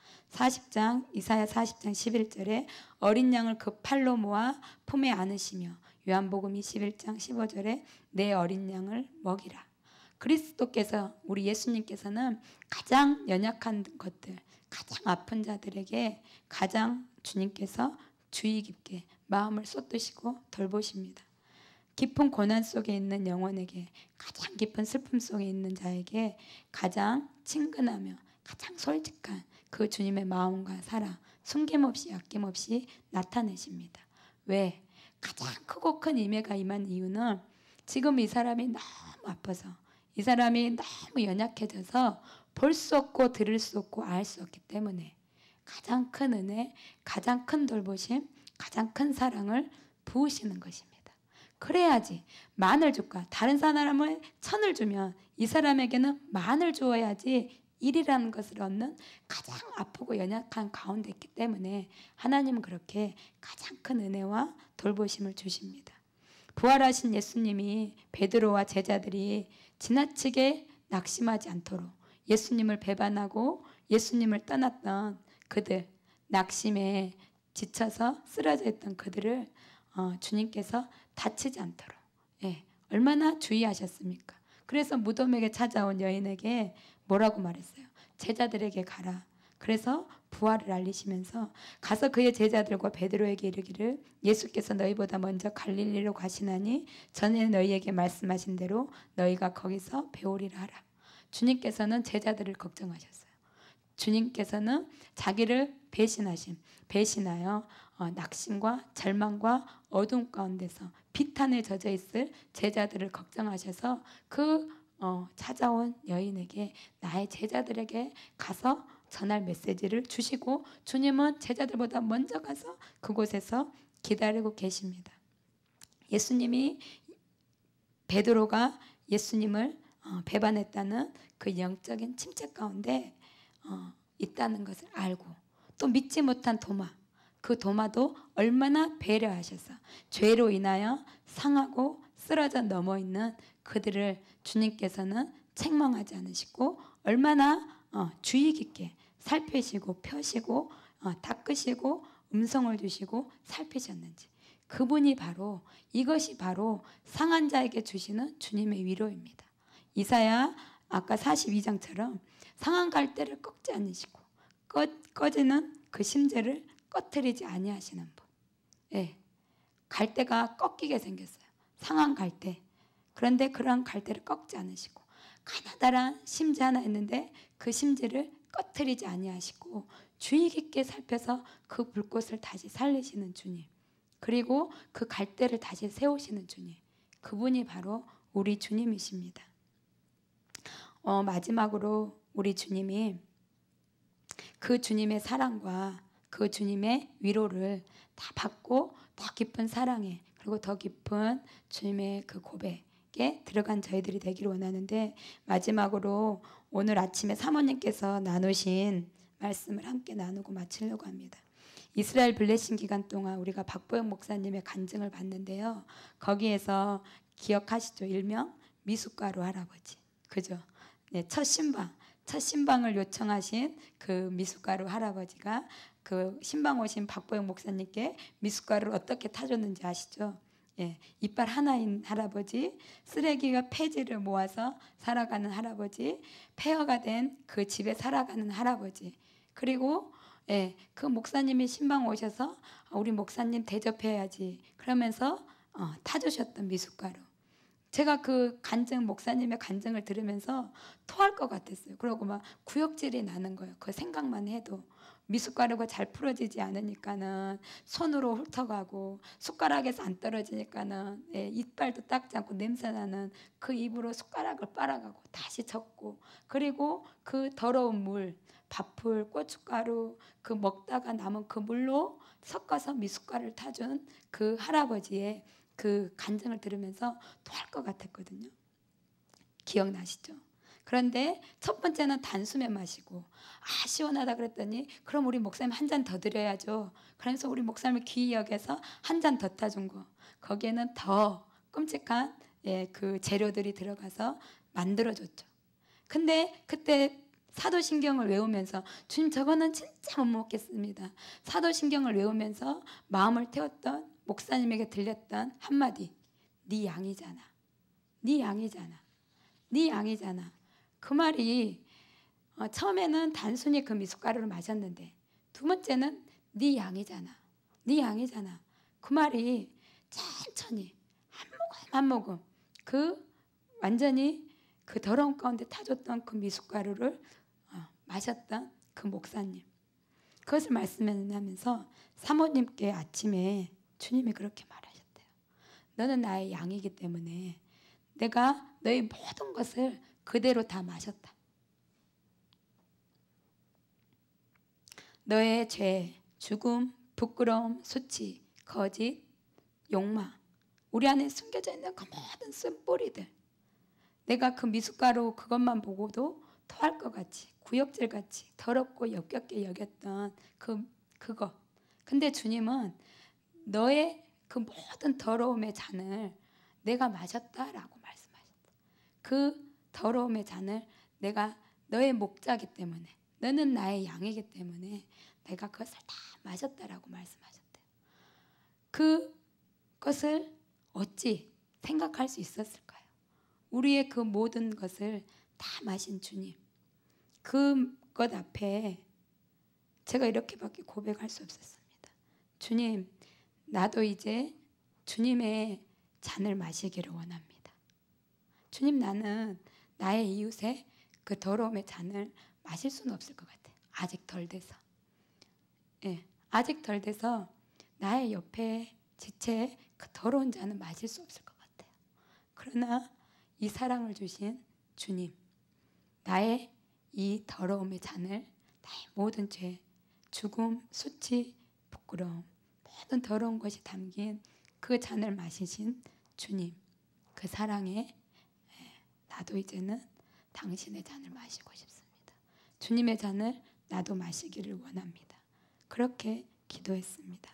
이사야 40장 11절에 어린 양을 그 팔로 모아 품에 안으시며 요한복음 21장 15절에 내 어린 양을 먹이라. 그리스도께서 우리 예수님께서는 가장 연약한 것들 가장 아픈 자들에게 가장 주님께서 주의 깊게 마음을 쏟으시고 돌보십니다. 깊은 고난 속에 있는 영혼에게 가장 깊은 슬픔 속에 있는 자에게 가장 친근하며 가장 솔직한 그 주님의 마음과 사랑 숨김없이 아낌없이 나타내십니다. 왜? 가장 크고 큰 임해가 임한 이유는 지금 이 사람이 너무 아파서 이 사람이 너무 연약해져서 볼 수 없고 들을 수 없고 알 수 없기 때문에 가장 큰 은혜, 가장 큰 돌보심, 가장 큰 사랑을 부으시는 것입니다. 그래야지 만을 줄까? 다른 사람을 1000을 주면 이 사람에게는 만을 주어야지 1이라는 것을 얻는 가장 아프고 연약한 가운데 있기 때문에 하나님은 그렇게 가장 큰 은혜와 돌보심을 주십니다. 부활하신 예수님이 베드로와 제자들이 지나치게 낙심하지 않도록 예수님을 배반하고 예수님을 떠났던 그들, 낙심에 지쳐서 쓰러져 있던 그들을 주님께서 다치지 않도록 얼마나 주의하셨습니까? 그래서 무덤에게 찾아온 여인에게 뭐라고 말했어요? 제자들에게 가라. 그래서 부활을 알리시면서 가서 그의 제자들과 베드로에게 이르기를 예수께서 너희보다 먼저 갈릴리로 가시나니 전에 너희에게 말씀하신 대로 너희가 거기서 배우리라 하라. 주님께서는 제자들을 걱정하셨어요. 주님께서는 자기를 배신하여 낙심과 절망과 어둠 가운데서 비탄에 젖어 있을 제자들을 걱정하셔서 찾아온 여인에게 나의 제자들에게 가서 전할 메시지를 주시고 주님은 제자들보다 먼저 가서 그곳에서 기다리고 계십니다. 베드로가 예수님을 배반했다는 그 영적인 침체 가운데 있다는 것을 알고 또 믿지 못한 도마, 그 도마도 얼마나 배려하셔서 죄로 인하여 상하고 쓰러져 넘어있는 그들을 주님께서는 책망하지 않으시고 얼마나 주의 깊게 살피시고 펴시고 닦으시고 음성을 주시고 살피셨는지 이것이 바로 상한 자에게 주시는 주님의 위로입니다. 이사야 아까 42장처럼 상한 갈대를 꺾지 않으시고 꺼지는 그 심재를 꺼트리지 아니하시는 분. 갈대가 꺾이게 생겼어요. 상한 갈대. 그런데 그러한 갈대를 꺾지 않으시고 가나다란 심지 하나 있는데 그 심지를 꺼트리지 아니하시고 주의 깊게 살펴서 그 불꽃을 다시 살리시는 주님. 그리고 그 갈대를 다시 세우시는 주님. 그분이 바로 우리 주님이십니다. 마지막으로 우리 주님이 그 주님의 사랑과 그 주님의 위로를 다 받고 더 깊은 사랑에 그리고 더 깊은 주님의 그 고백에 들어간 저희들이 되기를 원하는데, 마지막으로 오늘 아침에 사모님께서 나누신 말씀을 함께 나누고 마치려고 합니다. 이스라엘 블레싱 기간 동안 우리가 박보영 목사님의 간증을 봤는데요. 거기에서 기억하시죠? 일명 미숫가루 할아버지. 그죠? 네, 첫 신방을 요청하신 그 미숫가루 할아버지가 그 신방 오신 박보영 목사님께 미숫가루를 어떻게 타줬는지 아시죠? 예, 이빨 하나인 할아버지, 쓰레기와 폐지를 모아서 살아가는 할아버지, 폐허가 된 그 집에 살아가는 할아버지, 그리고 그 목사님이 신방 오셔서 우리 목사님 대접해야지 그러면서 타주셨던 미숫가루. 제가 그 간증, 목사님의 간증을 들으면서 토할 것 같았어요. 그러고 막 구역질이 나는 거예요. 그 생각만 해도. 미숫가루가 잘 풀어지지 않으니까는 손으로 훑어가고, 숟가락에서 안 떨어지니까는 이빨도 닦지 않고 냄새나는 그 입으로 숟가락을 빨아가고 다시 젓고, 그리고 그 더러운 물, 밥풀, 고춧가루, 그 먹다가 남은 그 물로 섞어서 미숫가루를 타준 그 할아버지의 그 간증을 들으면서 토할 것 같았거든요. 기억나시죠? 그런데 첫 번째는 단숨에 마시고, 시원하다 그랬더니 그럼 우리 목사님 한 잔 더 드려야죠. 그래서 우리 목사님을 귀히 여겨서 한 잔 더 타준 거. 거기에는 더 끔찍한 그 재료들이 들어가서 만들어줬죠. 근데 그때 사도신경을 외우면서 주님 저거는 진짜 못 먹겠습니다. 사도신경을 외우면서 마음을 태웠던 목사님에게 들렸던 한마디. 네 양이잖아. 네 양이잖아. 네 양이잖아. 그 말이 처음에는 단순히 그 미숫가루를 마셨는데, 두 번째는 네 양이잖아. 네 양이잖아. 그 말이 천천히 한 모금 한 모금 그 완전히 그 더러운 가운데 타줬던 그 미숫가루를 마셨던 그 목사님. 그것을 말씀하면서 사모님께 아침에 주님이 그렇게 말하셨대요. 너는 나의 양이기 때문에 내가 너의 모든 것을 그대로 다 마셨다. 너의 죄, 죽음, 부끄러움, 수치, 거짓, 욕망, 우리 안에 숨겨져 있는 그 모든 쓴뿌리들, 내가 그 미숫가루 그것만 보고도 토할 것 같이, 구역질같이 더럽고 역겹게 여겼던 그거. 근데 주님은 너의 그 모든 더러움의 잔을 내가 마셨다라고 말씀하셨다. 그 더러움의 잔을 내가 너의 목자기 때문에, 너는 나의 양이기 때문에 내가 그것을 다 마셨다라고 말씀하셨대요. 그것을 어찌 생각할 수 있었을까요? 우리의 그 모든 것을 다 마신 주님. 그것 앞에 제가 이렇게밖에 고백할 수 없었습니다. 주님, 나도 이제 주님의 잔을 마시기를 원합니다. 주님, 나는 나의 이웃의 그 더러움의 잔을 마실 수는 없을 것 같아요. 아직 덜 돼서. 아직 덜 돼서 나의 옆에 지체의 그 더러운 잔은 마실 수 없을 것 같아요. 그러나 이 사랑을 주신 주님, 나의 이 더러움의 잔을, 나의 모든 죄, 죽음, 수치, 부끄러움, 모든 더러운 것이 담긴 그 잔을 마시신 주님, 그 사랑에 나도 이제는 당신의 잔을 마시고 싶습니다. 주님의 잔을 나도 마시기를 원합니다. 그렇게 기도했습니다.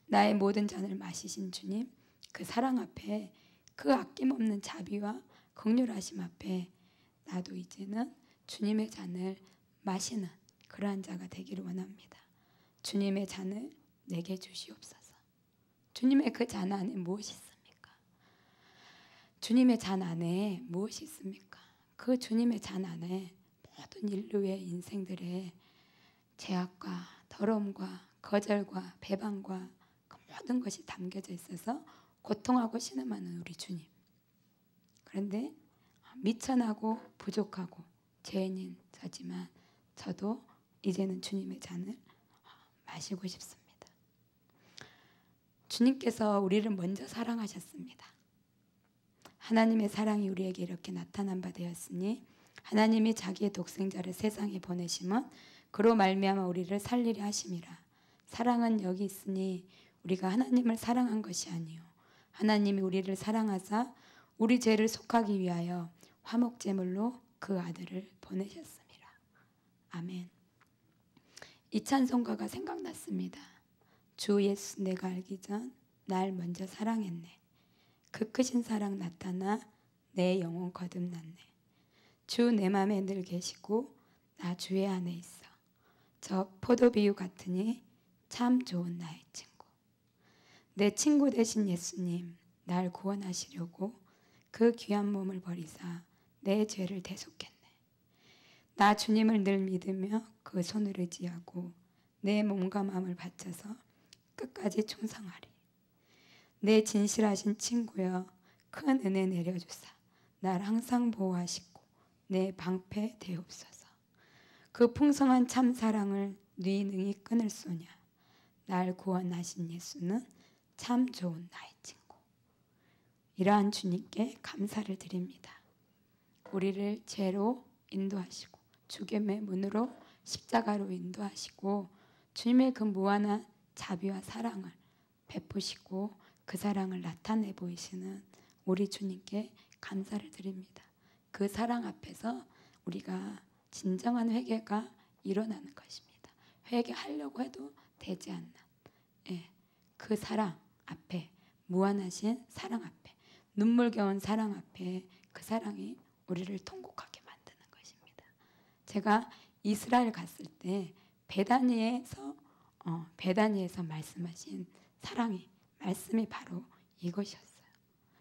나의 모든 잔을 마시신 주님, 그 사랑 앞에, 그 아낌없는 자비와 긍휼하심 앞에 나도 이제는 주님의 잔을 마시는 그러한 자가 되기를 원합니다. 주님의 잔을 내게 주시옵소서. 주님의 그 잔 안에 무엇이 있습니까? 주님의 잔 안에 무엇이 있습니까? 그 주님의 잔 안에 모든 인류의 인생들의 죄악과 더러움과 거절과 배반과 그 모든 것이 담겨져 있어서 고통하고 신음하는 우리 주님. 그런데 미천하고 부족하고 죄인인 저지만 저도 이제는 주님의 잔을 마시고 싶습니다. 주님께서 우리를 먼저 사랑하셨습니다. 하나님의 사랑이 우리에게 이렇게 나타난 바 되었으니 하나님이 자기의 독생자를 세상에 보내심은 그로 말미암아 우리를 살리려 하심이라. 사랑은 여기 있으니 우리가 하나님을 사랑한 것이 아니요 하나님이 우리를 사랑하사 우리 죄를 속하기 위하여 화목제물로 그 아들을 보내셨습니다. 아멘. 이 찬송가가 생각났습니다. 주 예수 내가 알기 전 날 먼저 사랑했네. 그 크신 사랑 나타나 내 영혼 거듭났네. 주 내 맘에 늘 계시고 나 주의 안에 있어. 저 포도비유 같으니 참 좋은 나의 친구. 내 친구 되신 예수님 날 구원하시려고 그 귀한 몸을 버리사 내 죄를 대속했네. 나 주님을 늘 믿으며 그 손을 의지하고 내 몸과 마음을 바쳐서 끝까지 충성하리. 내 진실하신 친구여 큰 은혜 내려주사 날 항상 보호하시고 내 방패 되옵소서. 그 풍성한 참 사랑을 네 능히 끊을 소냐. 날 구원하신 예수는 참 좋은 나의 친구. 이러한 주님께 감사를 드립니다. 우리를 죄로 인도하시고 죽음의 문으로 십자가로 인도하시고 주님의 그 무한한 자비와 사랑을 베푸시고 그 사랑을 나타내 보이시는 우리 주님께 감사를 드립니다. 그 사랑 앞에서 우리가 진정한 회개가 일어나는 것입니다. 회개하려고 해도 되지 않는 그 사랑 앞에, 무한하신 사랑 앞에, 눈물겨운 사랑 앞에 그 사랑이 우리를 통곡하게 만드는 것입니다. 제가 이스라엘 갔을 때 베다니에서 말씀하신 사랑이 말씀이 바로 이것이었어요.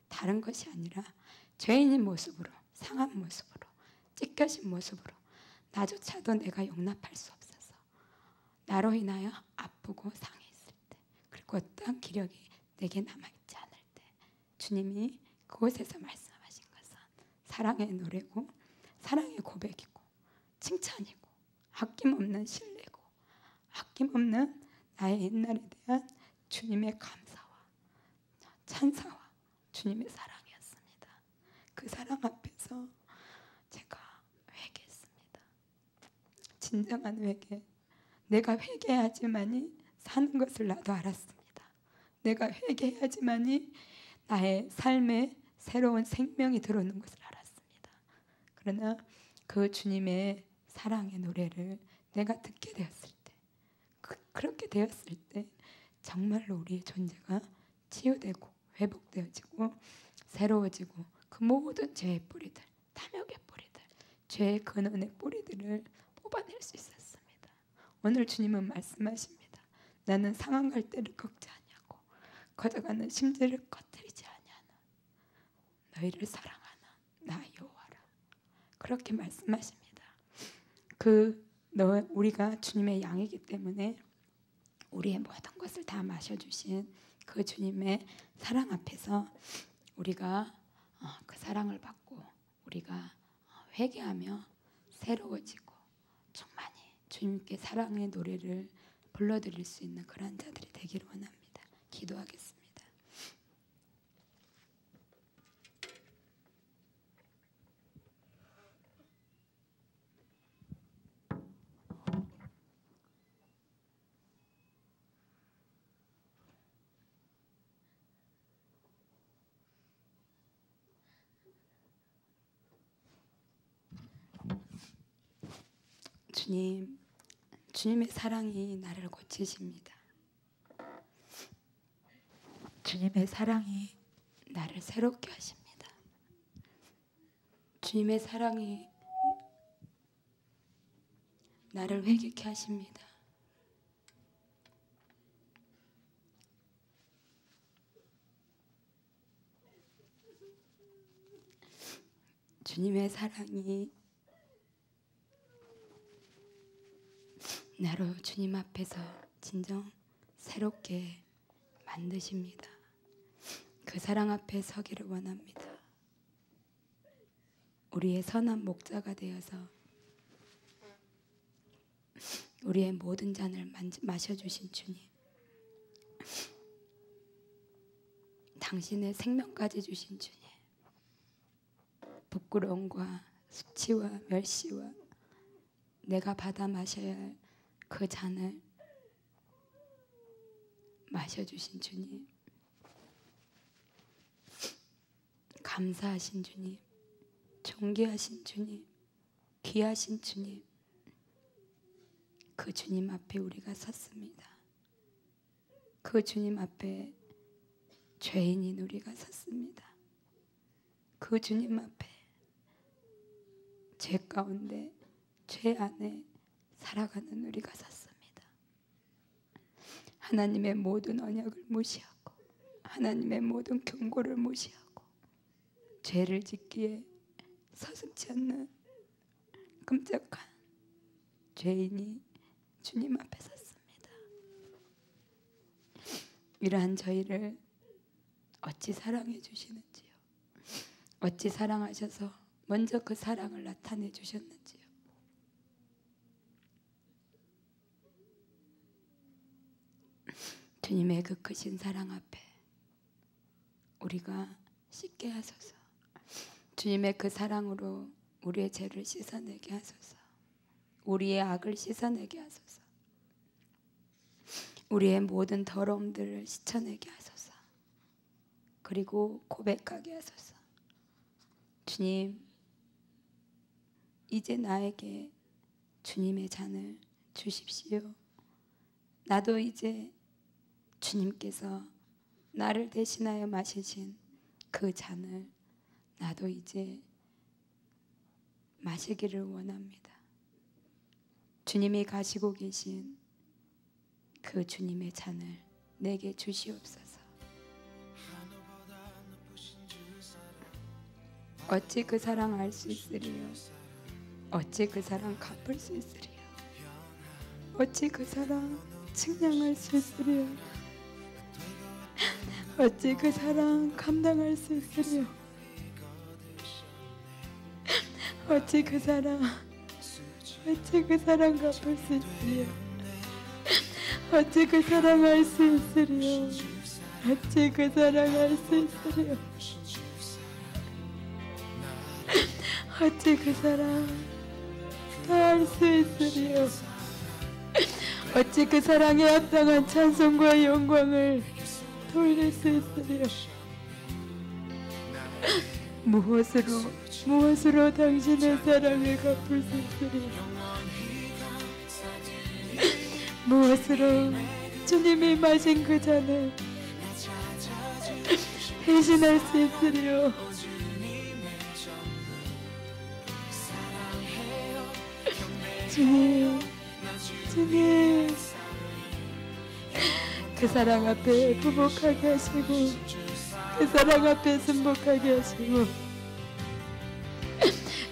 다른 것이 아니라 죄인인 모습으로, 상한 모습으로, 찢겨진 모습으로 나조차도 내가 용납할 수 없어서 나로 인하여 아프고 상했을 때, 그리고 어떠한 기력이 내게 남아있지 않을 때 주님이 그곳에서 말씀하신 것은 사랑의 노래고 사랑의 고백이고 칭찬이고 아낌없는 신뢰고 아낌없는 나의 옛날에 대한 주님의 감사와 찬사와 주님의 사랑이었습니다. 그 사랑 앞에서 제가 회개했습니다. 진정한 회개. 내가 회개해야지만이 사는 것을 나도 알았습니다. 내가 회개해야지만이 나의 삶에 새로운 생명이 들어오는 것을 알았습니다. 그러나 그 주님의 사랑의 노래를 내가 듣게 되었을 때, 그렇게 되었을 때 정말로 우리의 존재가 치유되고 회복되어지고 새로워지고 그 모든 죄의 뿌리들, 탐욕의 뿌리들, 죄의 근원의 뿌리들을 뽑아낼 수 있었습니다. 오늘 주님은 말씀하십니다. 나는 상한 갈 때를 꺾지 아니하고 거져가는 심지를 꺼뜨리지 아니하는 너희를 사랑하는 나 여호와라. 그렇게 말씀하십니다. 우리가 주님의 양이기 때문에 우리의 모든 것을 다 마셔주신 그 주님의 사랑 앞에서 우리가 그 사랑을 받고 우리가 회개하며 새로워지고 충만히 주님께 사랑의 노래를 불러드릴 수 있는 그런 자들이 되기를 원합니다. 기도하겠습니다. 주님의 사랑이 나를 고치십니다. 주님의 사랑이 나를 새롭게 하십니다. 주님의 사랑이 나를 회개케 하십니다. 주님의 사랑이 나로 주님 앞에서 진정 새롭게 만드십니다. 그 사랑 앞에 서기를 원합니다. 우리의 선한 목자가 되어서 우리의 모든 잔을 마셔주신 주님, 당신의 생명까지 주신 주님, 부끄러움과 수치와 멸시와 내가 받아 마셔야 할 그 잔을 마셔주신 주님, 감사하신 주님, 존귀하신 주님, 귀하신 주님, 그 주님 앞에 우리가 섰습니다. 그 주님 앞에 죄인인 우리가 섰습니다. 그 주님 앞에 죄 가운데, 죄 안에 살아가는 우리가 섰습니다. 하나님의 모든 언약을 무시하고, 하나님의 모든 경고를 무시하고, 죄를 짓기에 서슴지 않는 끔찍한 죄인이 주님 앞에 섰습니다. 이러한 저희를 어찌 사랑해 주시는지요. 어찌 사랑하셔서 먼저 그 사랑을 나타내 주셨는지요. 주님의 그 크신 사랑 앞에 우리가 씻게 하소서. 주님의 그 사랑으로 우리의 죄를 씻어내게 하소서. 우리의 악을 씻어내게 하소서. 우리의 모든 더러움들을 씻어내게 하소서. 그리고 고백하게 하소서. 주님, 이제 나에게 주님의 잔을 주십시오. 나도 이제 주님께서 나를 대신하여 마시신 그 잔을 나도 이제 마시기를 원합니다. 주님이 가시고 계신 그 주님의 잔을 내게 주시옵소서. 어찌 그 사랑 알 수 있으리요. 어찌 그 사랑 갚을 수 있으리요. 어찌 그 사랑 측량할 수 있으리요. 어찌 그 사랑 감당할 수 있으리요. 어찌 그 사랑 갚을 수 있으리요. 어찌 그 사랑 알 수 있으리요. 어찌 그 사랑 알 수 있으리요. 어찌 그 사랑 다 알 수 있으리요. 어찌 그 사랑에 합당한 찬송과 영광을 돌릴 수 있으리요. 무엇으로 당신의 사랑을 갚을 수 있으리요. 무엇으로 주님이 마신 그 잔을 대신할 수 있으리요. 주님, 그 사랑 앞에 부복하게 하시고, 그 사랑 앞에 순복하게 하시고,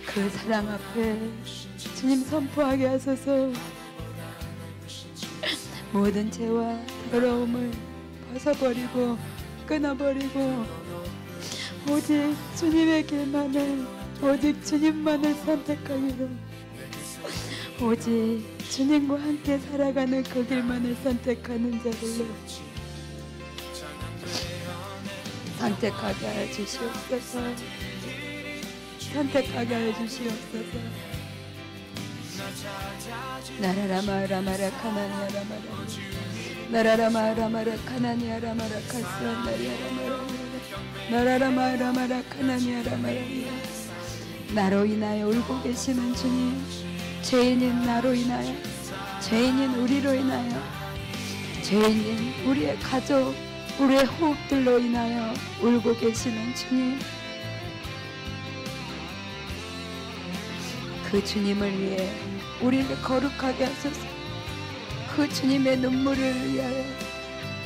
그 사랑 앞에 주님 선포하게 하소서. 모든 죄와 더러움을 벗어버리고 끊어버리고 오직 주님의 길만을, 오직 주님만을 선택하기로, 오직 주님과 함께 살아가는 그 길만을 선택하는 자들로 선택하게 하여 주시옵소서. 선택하게 하여 주시옵소서. 나라라마라마라 카나니아라마라 나라라마라마라 카나니아라마라 카스란다리아라마라 나라라마라마라 카나니아라마라. 나로 인하여 울고 계시는 주님, 죄인인 나로 인하여, 죄인인 우리로 인하여, 죄인인 우리의 가족, 우리의 호흡들로 인하여 울고 계시는 주님, 그 주님을 위해 우리를 거룩하게 하소서. 그 주님의 눈물을 위하여,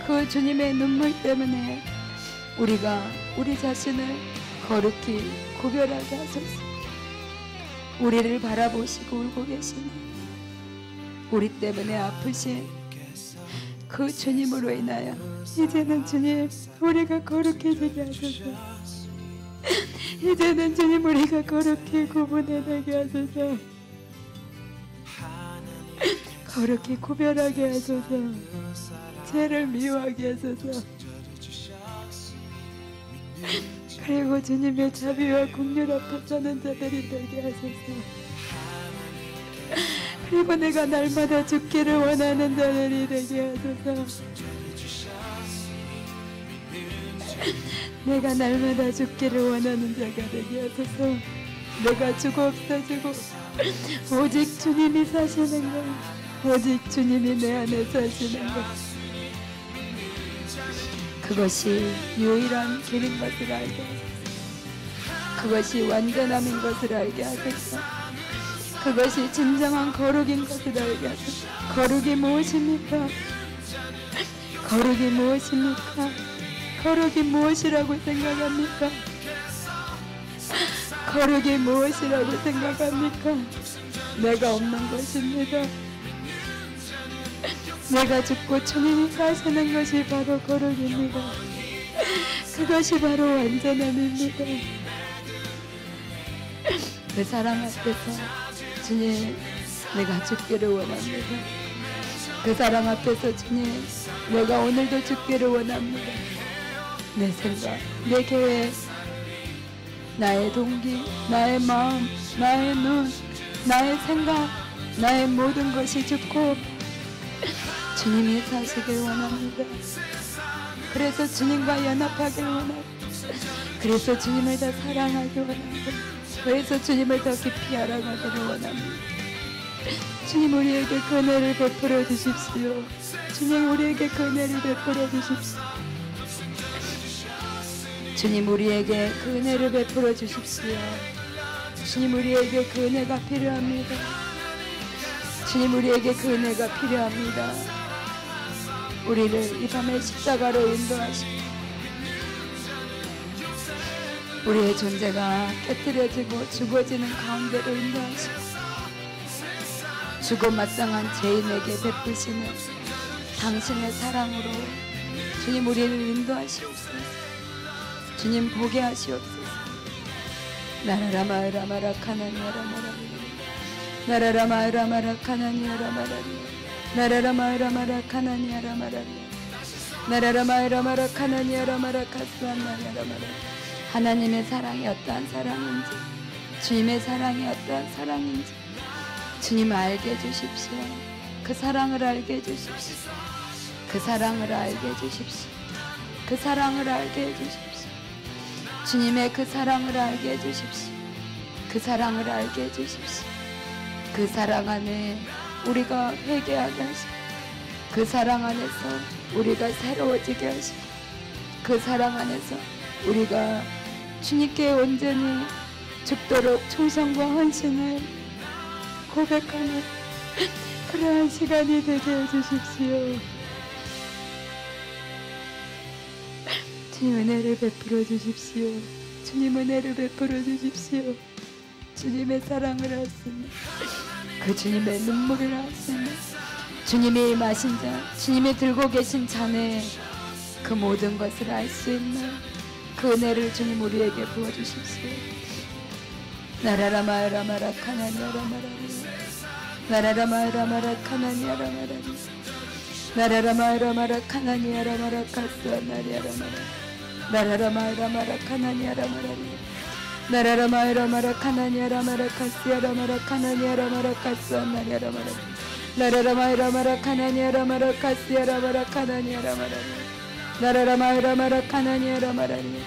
그 주님의 눈물 때문에 우리가 우리 자신을 거룩히 구별하게 하소서. 우리를 바라보시고 울고 계시는, 우리 때문에 아프신 그 주님으로 인하여 이제는 주님, 우리가 거룩해지게 하소서. 이제는 주님, 우리가 거룩히 구분해내게 하소서. 거룩히 구별하게 하소서. 죄를 미워하게 하소서. 그리고 주님의 자비와 긍휼 앞에 서는 자들이 되게 하소서. 그리고 내가 날마다 죽기를 원하는 자들이 되게 하소서. 내가 날마다 죽기를 원하는 자가 되게 하소서. 내가 죽어 없어지고 오직 주님이 사시는 것, 오직 주님이 내 안에 사시는 것, 그것이 유일한 길인 것을 알게 하소서. 그것이 완전함인 것을 알게 하소서. 그것이 진정한 거룩인 것을 알게 하소서. 거룩이 무엇입니까? 거룩이 무엇입니까? 거룩이 무엇이라고 생각합니까? 거룩이 무엇이라고 생각합니까? 내가 없는 것입니다. 내가 죽고 주님이 사시는 것이 바로 거룩입니다. 그것이 바로 완전함입니다. 그 사랑 앞에서 주님, 내가 죽기를 원합니다. 그 사랑 앞에서 주님, 내가 오늘도 죽기를 원합니다. 내 생각, 내 계획, 나의 동기, 나의 마음, 나의 눈, 나의 생각, 나의 모든 것이 죽고 주님이 사시길 원합니다. 그래서 주님과 연합하길 원합니다. 그래서 주님을 더 사랑하길 원합니다. 그래서 주님을 더 깊이 알아가기를 원합니다. 주님, 우리에게 그 은혜를 베풀어 주십시오. 주님, 우리에게 그 은혜를 베풀어 주십시오. 주님, 우리에게 그 은혜를 베풀어 주십시오. 주님, 우리에게 그 은혜가 필요합니다. 주님, 우리에게 그 은혜가 필요합니다. 우리를 이 밤에 십자가로 인도하시고 우리의 존재가 깨뜨려지고 죽어지는 가운데로 인도하시고 죽어 마땅한 죄인에게 베푸시는 당신의 사랑으로 주님, 우리를 인도하시옵소서. 주님, 보게 하시옵소서. 나라라마라마라 카나니아라마라 나라라마라마라 카나니아라마라 나라라마라마라 카나니아라마라 나라라마라마라 카나니아라마라 카스안나니아라마라. 하나님의 사랑이 어떠한 사랑인지, 주님의 사랑이 어떠한 사랑인지 주님 알게 해주십시오. 그 사랑을 알게 해주십시오. 그 사랑을 알게 해주십시오. 그 사랑을 알게 해주십시오. 주님의 그 사랑을 알게 해주십시오. 그 사랑을 알게 해주십시오. 그 사랑 안에 우리가 회개하게 하시고 그 사랑 안에서 우리가 새로워지게 하시고 그 사랑 안에서 우리가 주님께 온전히 죽도록 충성과 헌신을 고백하는 그러한 시간이 되게 해주십시오. 주님, 은혜를 베풀어 주십시오. 주님, 은혜를 베풀어 주십시오. 주님의 사랑을 알 수 있는, 그 주님의 눈물을 알 수 있는, 주님이 마신 잔, 주님이 들고 계신 잔에 그 모든 것을 알 수 있는 그 은혜를 주님 우리에게 부어주십시오. 나라라마라마라 카나니아라마라리 나라라마라마라 카나니아라마라리 나라라마라마라 카나니아라마라 카스아나리아라마라 나라라마라마라 카나니아라마라리 나라라마라마라 카나니아라마라 카스아라마라 카나니아라마라 카스아나리아라마라 나라라마라마라 카나니아라마라 카스아라마라 카나니아라마라리 나라라마라마라 카나니아라마라리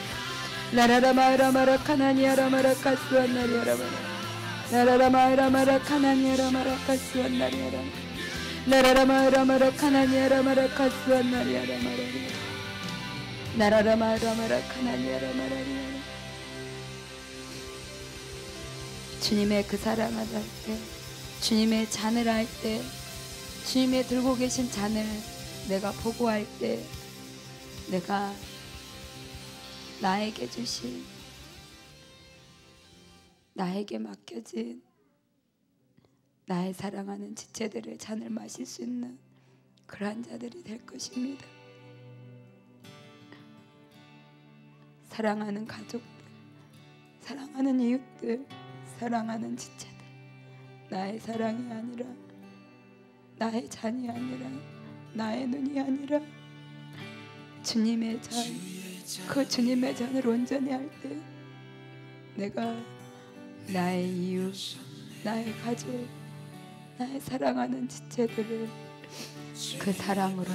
나라라마라마라 카나니아라마라 카스완나리아라마라 나라라마라마라 카나니아라마라 카스완나리아라 나라라마라마라 카나니아라마라 카스완나리아라마라리 나라라마라마라 카나니아라마라리. 주님의 그 사랑을 할 때, 주님의 잔을 할 때, 주님의 들고 계신 잔을 내가 보고할 때, 내가 나에게 주신, 나에게 맡겨진 나의 사랑하는 지체들의 잔을 마실 수 있는 그러한 자들이 될 것입니다. 사랑하는 가족들, 사랑하는 이웃들, 사랑하는 지체들, 나의 사랑이 아니라, 나의 잔이 아니라, 나의 눈이 아니라 주님의 잔, 그 주님의 잔을 온전히 할 때 내가 나의 이웃, 나의 가족, 나의 사랑하는 지체들을 그 사랑으로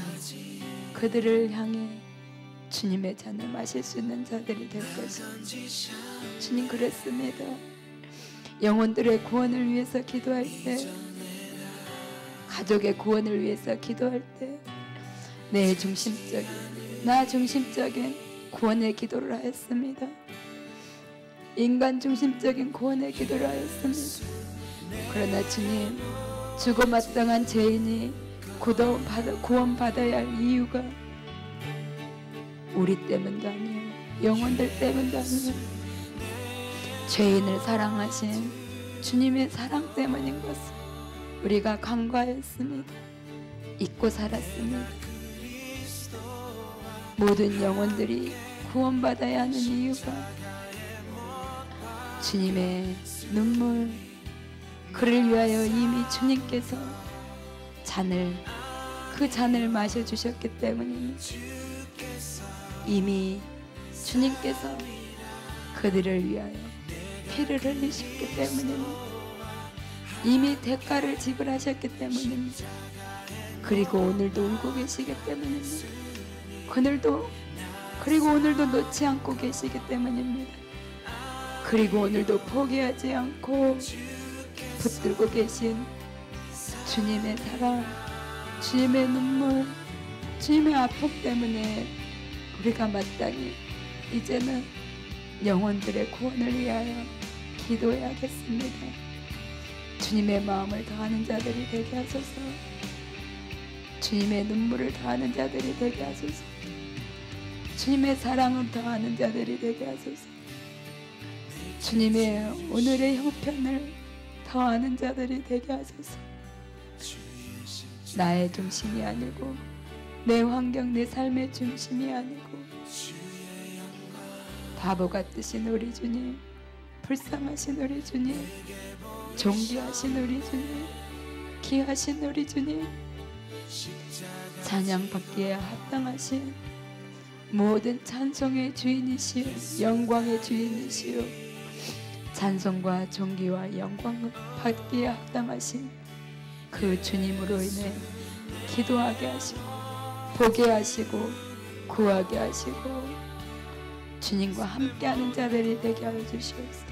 그들을 향해 주님의 잔을 마실 수 있는 자들이 될 것입니다. 주님 그랬습니다. 영혼들의 구원을 위해서 기도할 때, 가족의 구원을 위해서 기도할 때 내 중심적인, 나 중심적인 구원의 기도를 하였습니다. 인간 중심적인 구원의 기도를 하였습니다. 그러나 주님, 죽어 마땅한 죄인이 구원받아야 할 이유가 우리 때문도 아니에요. 영혼들 때문도 아니에요. 죄인을 사랑하신 주님의 사랑 때문인 것을 우리가 간과했습니다. 잊고 살았습니다. 모든 영혼들이 구원받아야 하는 이유가 주님의 눈물, 그를 위하여 이미 주님께서 그 잔을 마셔주셨기 때문입니다. 이미 주님께서 그들을 위하여 피를 흘리셨기 때문입니다. 이미 대가를 지불하셨기 때문입니다. 그리고 오늘도 울고 계시기 때문입니다. 그리고 오늘도 놓지 않고 계시기 때문입니다. 그리고 오늘도 포기하지 않고 붙들고 계신 주님의 사랑, 주님의 눈물, 주님의 아픔 때문에 우리가 마땅히 이제는 영혼들의 구원을 위하여 기도해야겠습니다. 주님의 마음을 더하는 자들이 되게 하소서. 주님의 눈물을 더하는 자들이 되게 하소서. 주님의 사랑을 더하는 자들이 되게 하소서. 주님의 오늘의 형편을 더하는 자들이 되게 하소서. 나의 중심이 아니고, 내 환경, 내 삶의 중심이 아니고, 바보 같으신 우리 주님, 불쌍하신 우리 주님, 존귀하신 우리 주님, 귀하신 우리 주님, 찬양받기에 합당하신 모든 찬송의 주인이시오, 영광의 주인이시오, 찬송과 존귀와 영광을 받기에 합당하신 그 주님으로 인해 기도하게 하시고, 보게 하시고, 구하게 하시고, 주님과 함께하는 자들이 되게 하여 주시옵소서.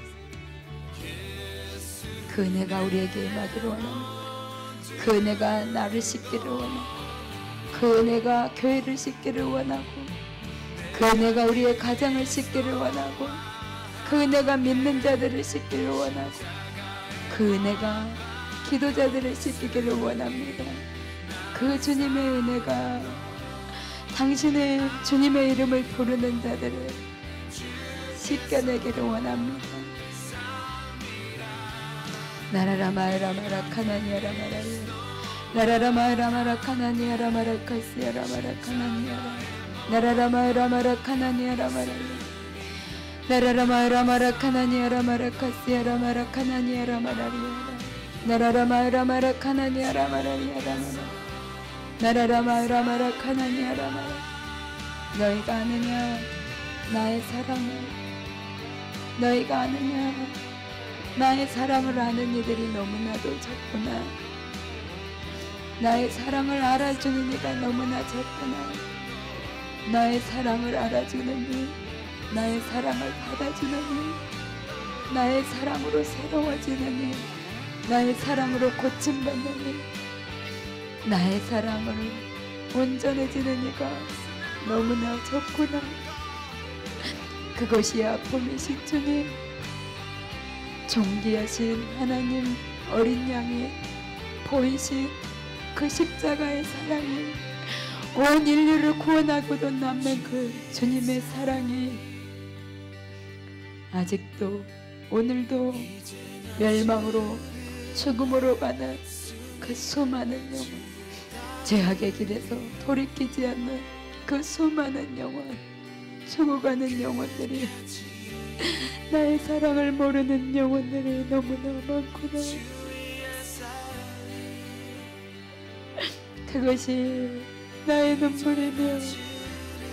그 은혜가 우리에게 임하기를 원합니다. 그 은혜가 나를 씻기를 원하고, 그 은혜가 교회를 씻기를 원하고, 그 은혜가 우리의 가정을 씻기를 원하고, 그 은혜가 믿는 자들을 씻기를 원하고, 그 은혜가 기도자들을 씻기기를 원합니다. 그 주님의 은혜가 당신의 주님의 이름을 부르는 자들을 씻겨내기를 원합니다. 나라라 마에라 마라 카나니아라 마라야 나라라 마에라 마라 카나니아라 마라 카시아라 마라 카나니아라 나라라 마에라 마라 카나니아라 마라야 나라라 마에라 마라 카나니아라 마라 카시아라 마라 카나니아라 마라리아라 나라라 마에라 마라 카나니아라 마라리아라 나라라 마에라 마라 카나니아라 마라. 너희가 아느냐 나의 사랑을, 너희가 아느냐 나의 사랑을 아는 이들이 너무나도 적구나. 나의 사랑을 알아주는 이가 너무나 적구나. 나의 사랑을 알아주는 이, 나의 사랑을 받아주는 이, 나의 사랑으로 새로워지는 이, 나의 사랑으로 고침받는 이, 나의 사랑으로 온전해지는 이가 너무나 적구나. 그것이 아픔이신 주님, 존귀하신 하나님, 어린 양이 보이신 그 십자가의 사랑이, 온 인류를 구원하고도 남는 그 주님의 사랑이 아직도 오늘도 멸망으로 죽음으로 가는 그 수많은 영혼, 죄악의 길에서 돌이키지 않는 그 수많은 영혼, 죽어가는 영혼들이, 나의 사랑을 모르는 영혼들이 너무나 많구나. 그것이 나의 눈물이며,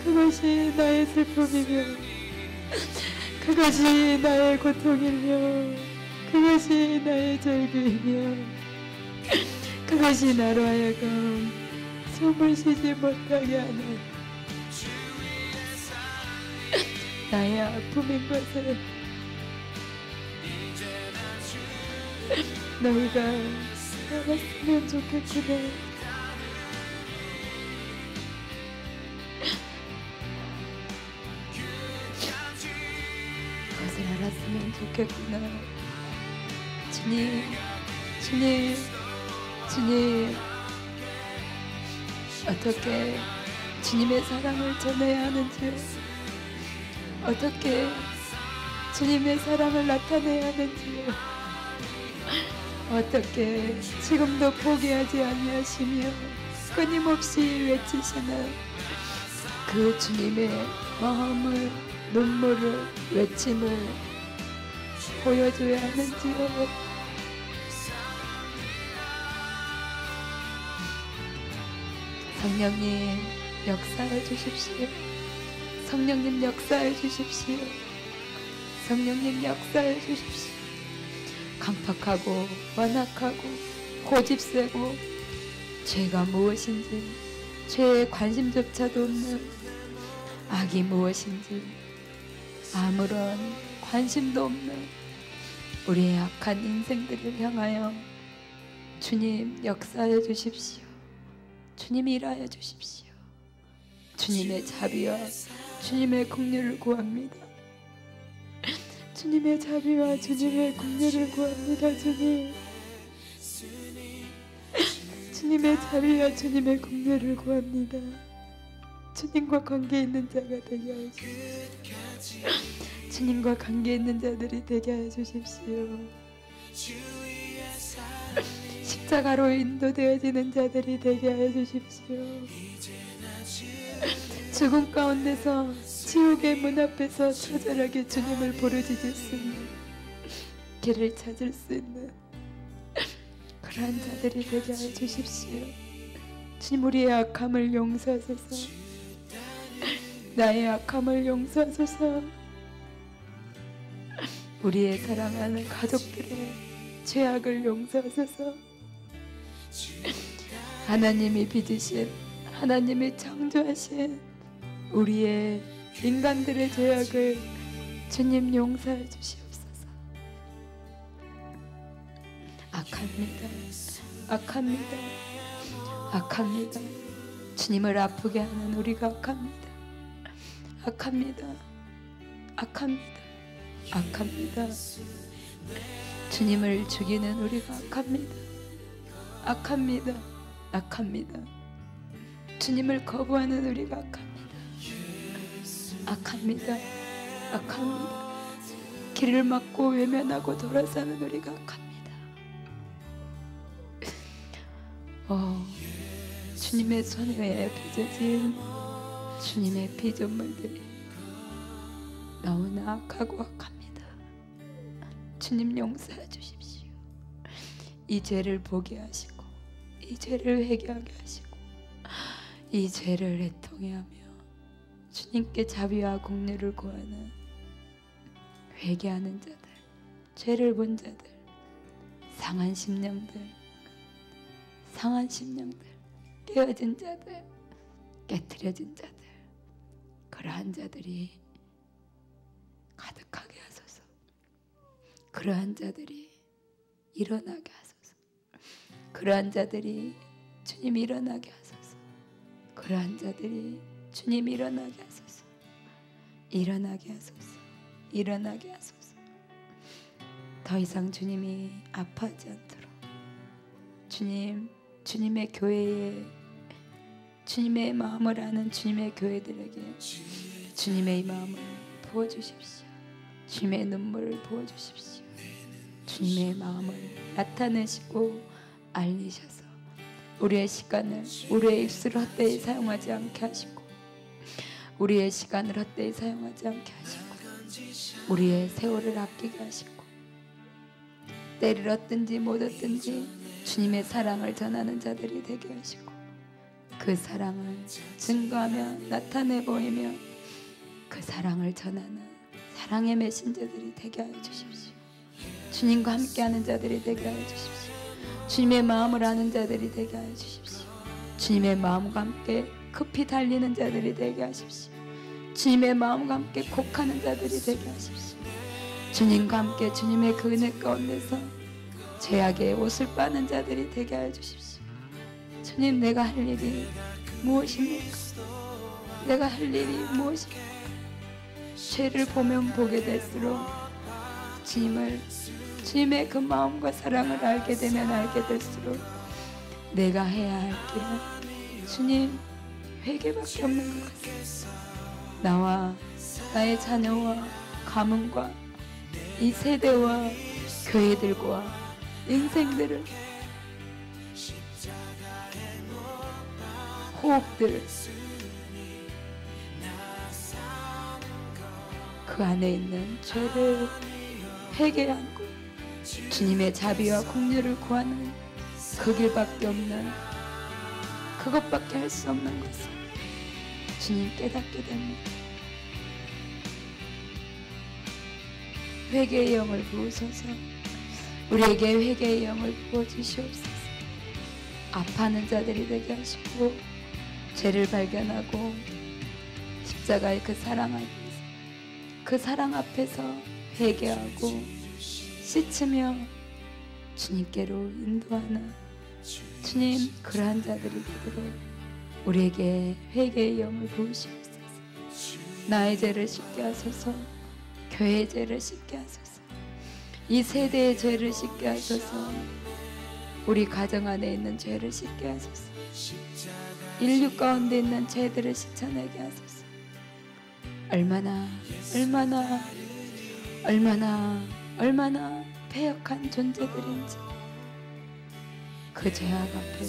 그것이 나의 슬픔이며, 그것이 나의 고통이며, 그것이 나의 절규이며, 그것이 나로 하여금 숨을 쉬지 못하게 하는 나의 아픔인 것을 너희가 알았으면 좋겠구나. 그것을 알았으면 좋겠구나. 주님, 주님, 주님, 어떻게 주님의 사랑을 전해야 하는지, 어떻게 주님의 사랑을 나타내야 하는지, 어떻게 지금도 포기하지 아니하시며 끊임없이 외치시는 그 주님의 마음을, 눈물을, 외침을 보여줘야 하는지요. 성령님 역사해 주십시오. 성령님 역사해 주십시오. 성령님 역사해 주십시오. 강팍하고 완악하고 고집세고 죄가 무엇인지, 죄에 관심조차도 없는 악이 무엇인지 아무런 관심도 없는 우리의 악한 인생들을 향하여 주님 역사해 주십시오. 주님 일하여 주십시오. 주님의 자비와 주님의 긍휼을 구합니다. 주님의 자비와 주님의 긍휼을 구합니다. 주님, 주님의 자비와 주님의 긍휼을 구합니다. 주님과 관계 있는 자가 되게 하십시오. 주님과 관계 있는 자들이 되게 해 주십시오. 십자가로 인도되어지는 자들이 되게 해 주십시오. 죽음 가운데서 지옥의 문 앞에서 처절하게 주님을 부르짖을 수 있는, 길을 찾을 수 있는 그러한 자들이 되게 해 주십시오. 주님, 우리의 악함을 용서하소서. 나의 악함을 용서하소서. 우리의 사랑하는 가족들의 죄악을 용서하소서. 하나님이 빚으신, 하나님이 창조하신 우리의 인간들의 죄악을 주님 용서해 주시옵소서. 악합니다. 악합니다. 악합니다. 주님을 아프게 하는 우리가 악합니다. 악합니다. 악합니다. 악합니다. 주님을 죽이는 우리가 악합니다. 악합니다. 악합니다. 주님을 거부하는 우리가 악합니다. 악합니다. 악합니다. 길을 막고 외면하고 돌아서는 우리가 악합니다. 주님의 손에 빚어진 주님의 피조물들이 너무나 악하고 악합니다. 주님 용서해 주십시오. 이 죄를 보게 하시고, 이 죄를 회개하게 하시고, 이 죄를 애통해 하며 주님께 자비와 긍휼을 구하는, 회개하는 자들, 죄를 본 자들, 상한 심령들, 상한 심령들, 깨어진 자들, 깨트려진 자들, 그러한 자들이 가득하게 하소서. 그러한 자들이 일어나게 하소서. 그러한 자들이 주님 일어나게 하소서. 그러한 자들이 주님 일어나게 하소서. 일어나게 하소서. 일어나게 하소서. 더 이상 주님이 아파하지 않도록 주님, 주님의 교회에, 주님의 마음을 아는 주님의 교회들에게 주님의 마음을 부어주십시오. 주님의 눈물을 부어주십시오. 주님의 마음을 나타내시고 알리셔서 우리의 시간을, 우리의 입술을 헛되이 사용하지 않게 하시고, 우리의 시간을 헛되이 사용하지 않게 하시고, 우리의 세월을 아끼게 하시고, 때를 얻든지 못 얻든지 주님의 사랑을 전하는 자들이 되게 하시고, 그 사랑을 증거하며 나타내 보이며 그 사랑을 전하는 사랑의 메신저들이 되게 하여 주십시오. 주님과 함께하는 자들이 되게 하여 주십시오. 주님의 마음을 아는 자들이 되게 하여 주십시오. 주님의 마음과 함께 급히 달리는 자들이 되게 하십시오. 주님의 마음과 함께 곡하는 자들이 되게 하십시오. 주님과 함께 주님의 그 은혜 가운데서 죄악의 옷을 빠는 자들이 되게 하여 주십시오. 주님, 내가 할 일이 무엇입니까? 내가 할 일이 무엇입니까? 죄를 보면 보게 될수록 주님의 그 마음과 사랑을 알게 되면 알게 될수록 내가 해야 할 길은 주님 회개밖에 없는 것 같습니다. 나와 나의 자녀와 가문과 이 세대와 교회들과 인생들을 호흡들 그 안에 있는 죄를 회개하고 주님의 자비와 긍휼을 구하는 그 길밖에 없는, 그것밖에 할 수 없는 것을 주님 깨닫게 됩니다. 회개의 영을 부으소서. 우리에게 회개의 영을 부어주시옵소서. 아파하는 자들이 되게 하시고 죄를 발견하고 십자가의 그 사랑 앞에서 회개하고 씻으며 주님께로 인도하는 주님, 그러한 자들이 되도록 우리에게 회개의 영을 부으시옵소서. 나의 죄를 씻게 하소서. 교회의 죄를 씻게 하소서. 이 세대의 죄를 씻게 하소서. 우리 가정 안에 있는 죄를 씻게 하소서. 인류 가운데 있는 죄들을 씻어내게 하소서. 얼마나 패역한 존재들인지 그 죄악 앞에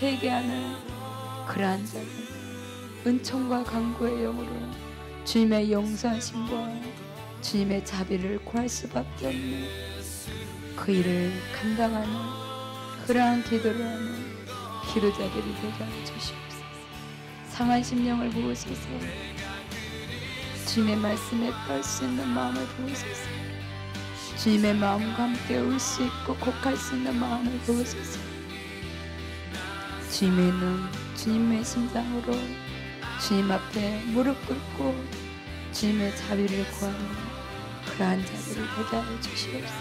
회개하는 그러한 자들, 은총과 간구의 영으로 주님의 용서하심과 주님의 자비를 구할 수밖에 없는 그 일을 감당하는 그러한 기도를 하는 기도자들이 되게 하여 주시옵소서. 상한 심령을 부으소서. 주님의 말씀에 떨 수 있는 마음을 부으소서. 주님의 마음과 함께 울 수 있고 곡할 수 있는 마음을 부으소서. 주님의 눈, 주님의 심장으로 주님 앞에 무릎 꿇고 주님의 자비를 구하는 그러한 자들이 되게 하여 주시옵소서.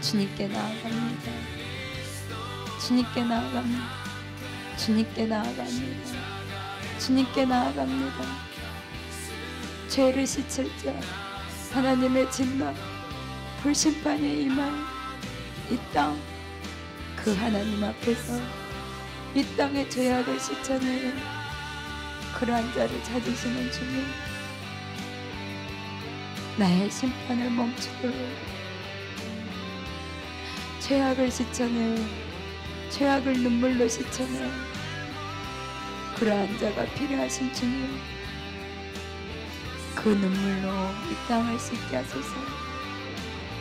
주님께 나아갑니다. 주님께 나아갑니다. 주님께 나아갑니다. 주님께 나아갑니다. 죄를 씻을 자, 하나님의 진노, 불심판에 임할 이 땅, 그 하나님 앞에서 이 땅의 죄악을 씻어내는 그러한 자를 찾으시는 주님, 나의 심판을 멈추도록 죄악을 씻어내, 죄악을 눈물로 씻어내 그러한 자가 필요하신 주님, 그 눈물로 이 땅을 씻게 하소서.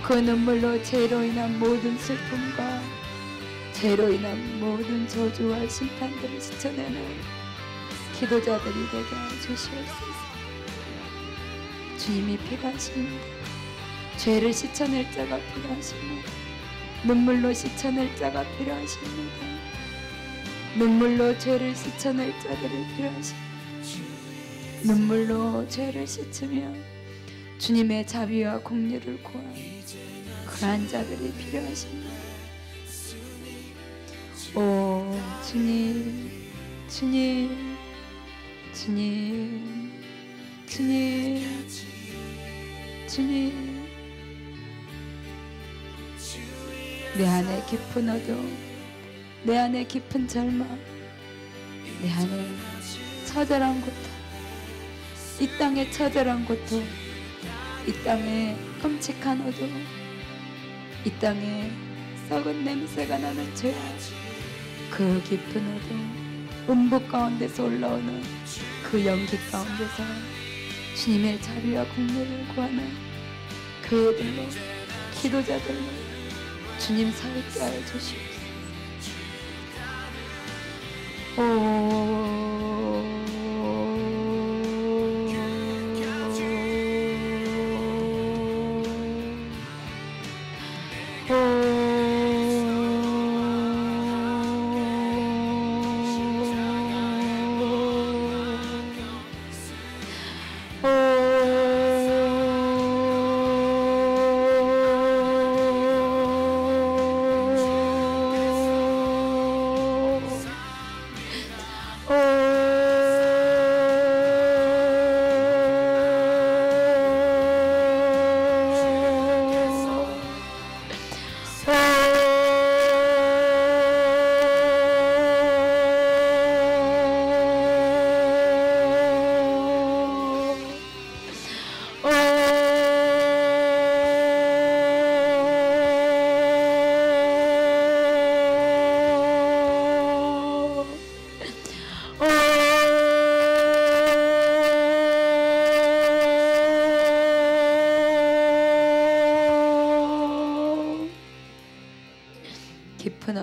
그 눈물로 죄로 인한 모든 슬픔과 죄로 인한 모든 저주와 심판들을 씻어내는 기도자들이 되게 하여 주시옵소서. 주님이 필요하십니다. 죄를 씻어낼 자가 필요하십니다. 눈물로 씻어낼 자가 필요하십니다. 눈물로 죄를 씻어낼 자들이 필요하십니다. 눈물로 죄를 씻으며 주님의 자비와 긍휼을 구하는 그러한 자들이 필요하십니다. 오 주님, 주님, 주님, 주님, 주님, 내 안에 깊은 어두움, 내 안에 깊은 절망, 내 안에 처절한 고통, 이 땅의 처절한 고통, 이 땅의 끔찍한 어두움, 이 땅에 썩은 냄새가 나는 죄악, 그 깊은 어두움, 음부 가운데서 올라오는 그 연기 가운데서 주님의 자비와 긍휼을 구하는 교회들로, 기도자들로 주님 서 있게 하여 주시옵소서.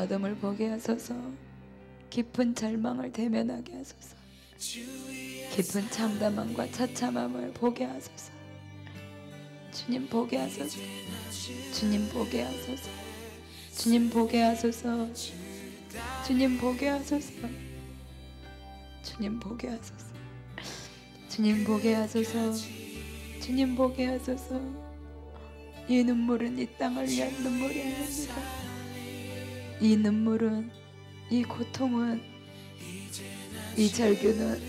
어둠을 보게 하소서. 깊은 절망을 대면하게 하소서. 깊은 참담함과 처참함을 보게 하소서. 주님 보게 하소서. 주님 보게 하소서. 주님 보게 하소서. 주님 보게 하소서. 주님 보게 하소서. 주님 보게 하소서. 주님 보게 하소서. 이 눈물은 이 땅을 위한 눈물이 아닙니다. 이 눈물은, 이 고통은, 이 절규는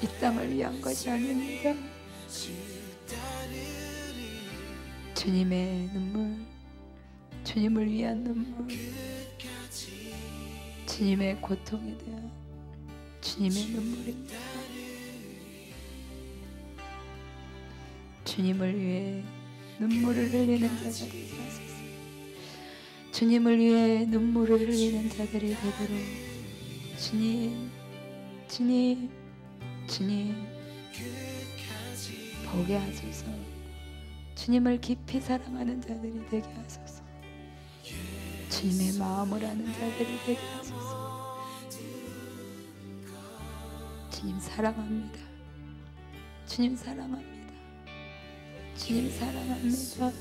이 땅을 위한 것이 아닙니다. 주님의 눈물, 주님을 위한 눈물, 주님의 고통에 대한 주님의 눈물입니다. 주님을 위해 눈물을 흘리는 자가 되게 하소서. 주님을 위해 눈물을 흘리는 자들이 되도록 주님, 주님, 주님 보게 하소서. 주님을 깊이 사랑하는 자들이 되게 하소서. 주님의 마음을 아는 자들이 되게 하소서. 주님 사랑합니다. 주님 사랑합니다. 주님 사랑합니다.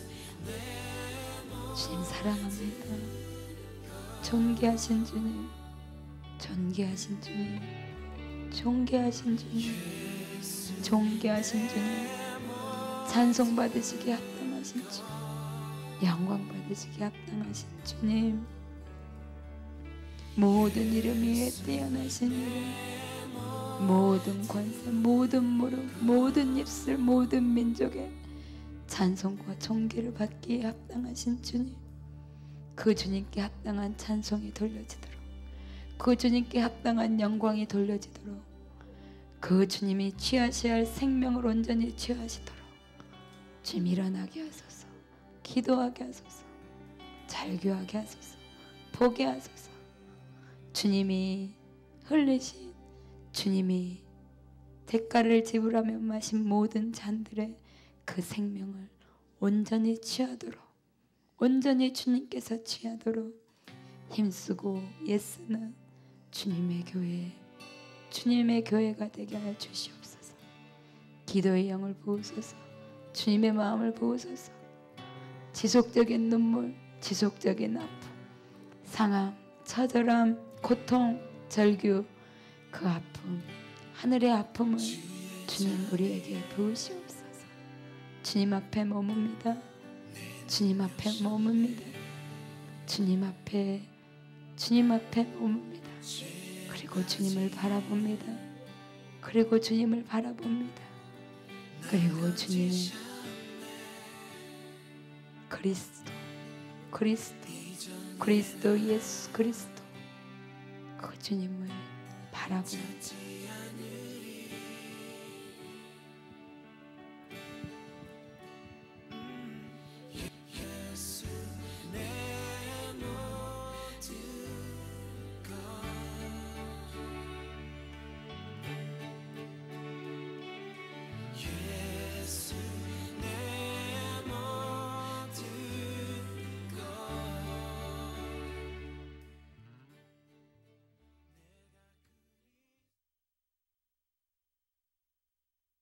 주님 사랑합니다. 존귀하신 주님, 존귀하신 주님, 존귀하신 주님, 존귀하신 주님, 찬송 받으시기에 합당하신 주님, 영광 받으시기에 합당하신 주님, 모든 이름 위에 뛰어나신 이름, 모든 권세, 모든 무릎, 모든 입술, 모든 민족의 찬송과 존귀를 받기에 합당하신 주님, 그 주님께 합당한 찬송이 돌려지도록, 그 주님께 합당한 영광이 돌려지도록, 그 주님이 취하셔야 할 생명을 온전히 취하시도록 주님 일어나게 하소서. 기도하게 하소서. 절규하게 하소서. 보게 하소서. 주님이 흘리신, 주님이 대가를 지불하며 마신 모든 잔들의 그 생명을 온전히 취하도록, 온전히 주님께서 취하도록 힘쓰고 애쓰는 주님의 교회, 주님의 교회가 되게 하여 주시옵소서. 기도의 영을 부으소서. 주님의 마음을 부으소서. 지속적인 눈물, 지속적인 아픔, 상함, 처절함, 고통, 절규, 그 아픔, 하늘의 아픔을 주님 우리에게 부으시옵소서. 주님 앞에 머뭅니다. 주님 앞에 머뭅니다. 주님 앞에, 주님 앞에 머뭅니다. 그리고 주님을 바라봅니다. 그리고 주님을 바라봅니다. 그리고 주님의 그리스도, 그리스도, 그리스도 예수 그리스도, 그 주님을 바라봅니다.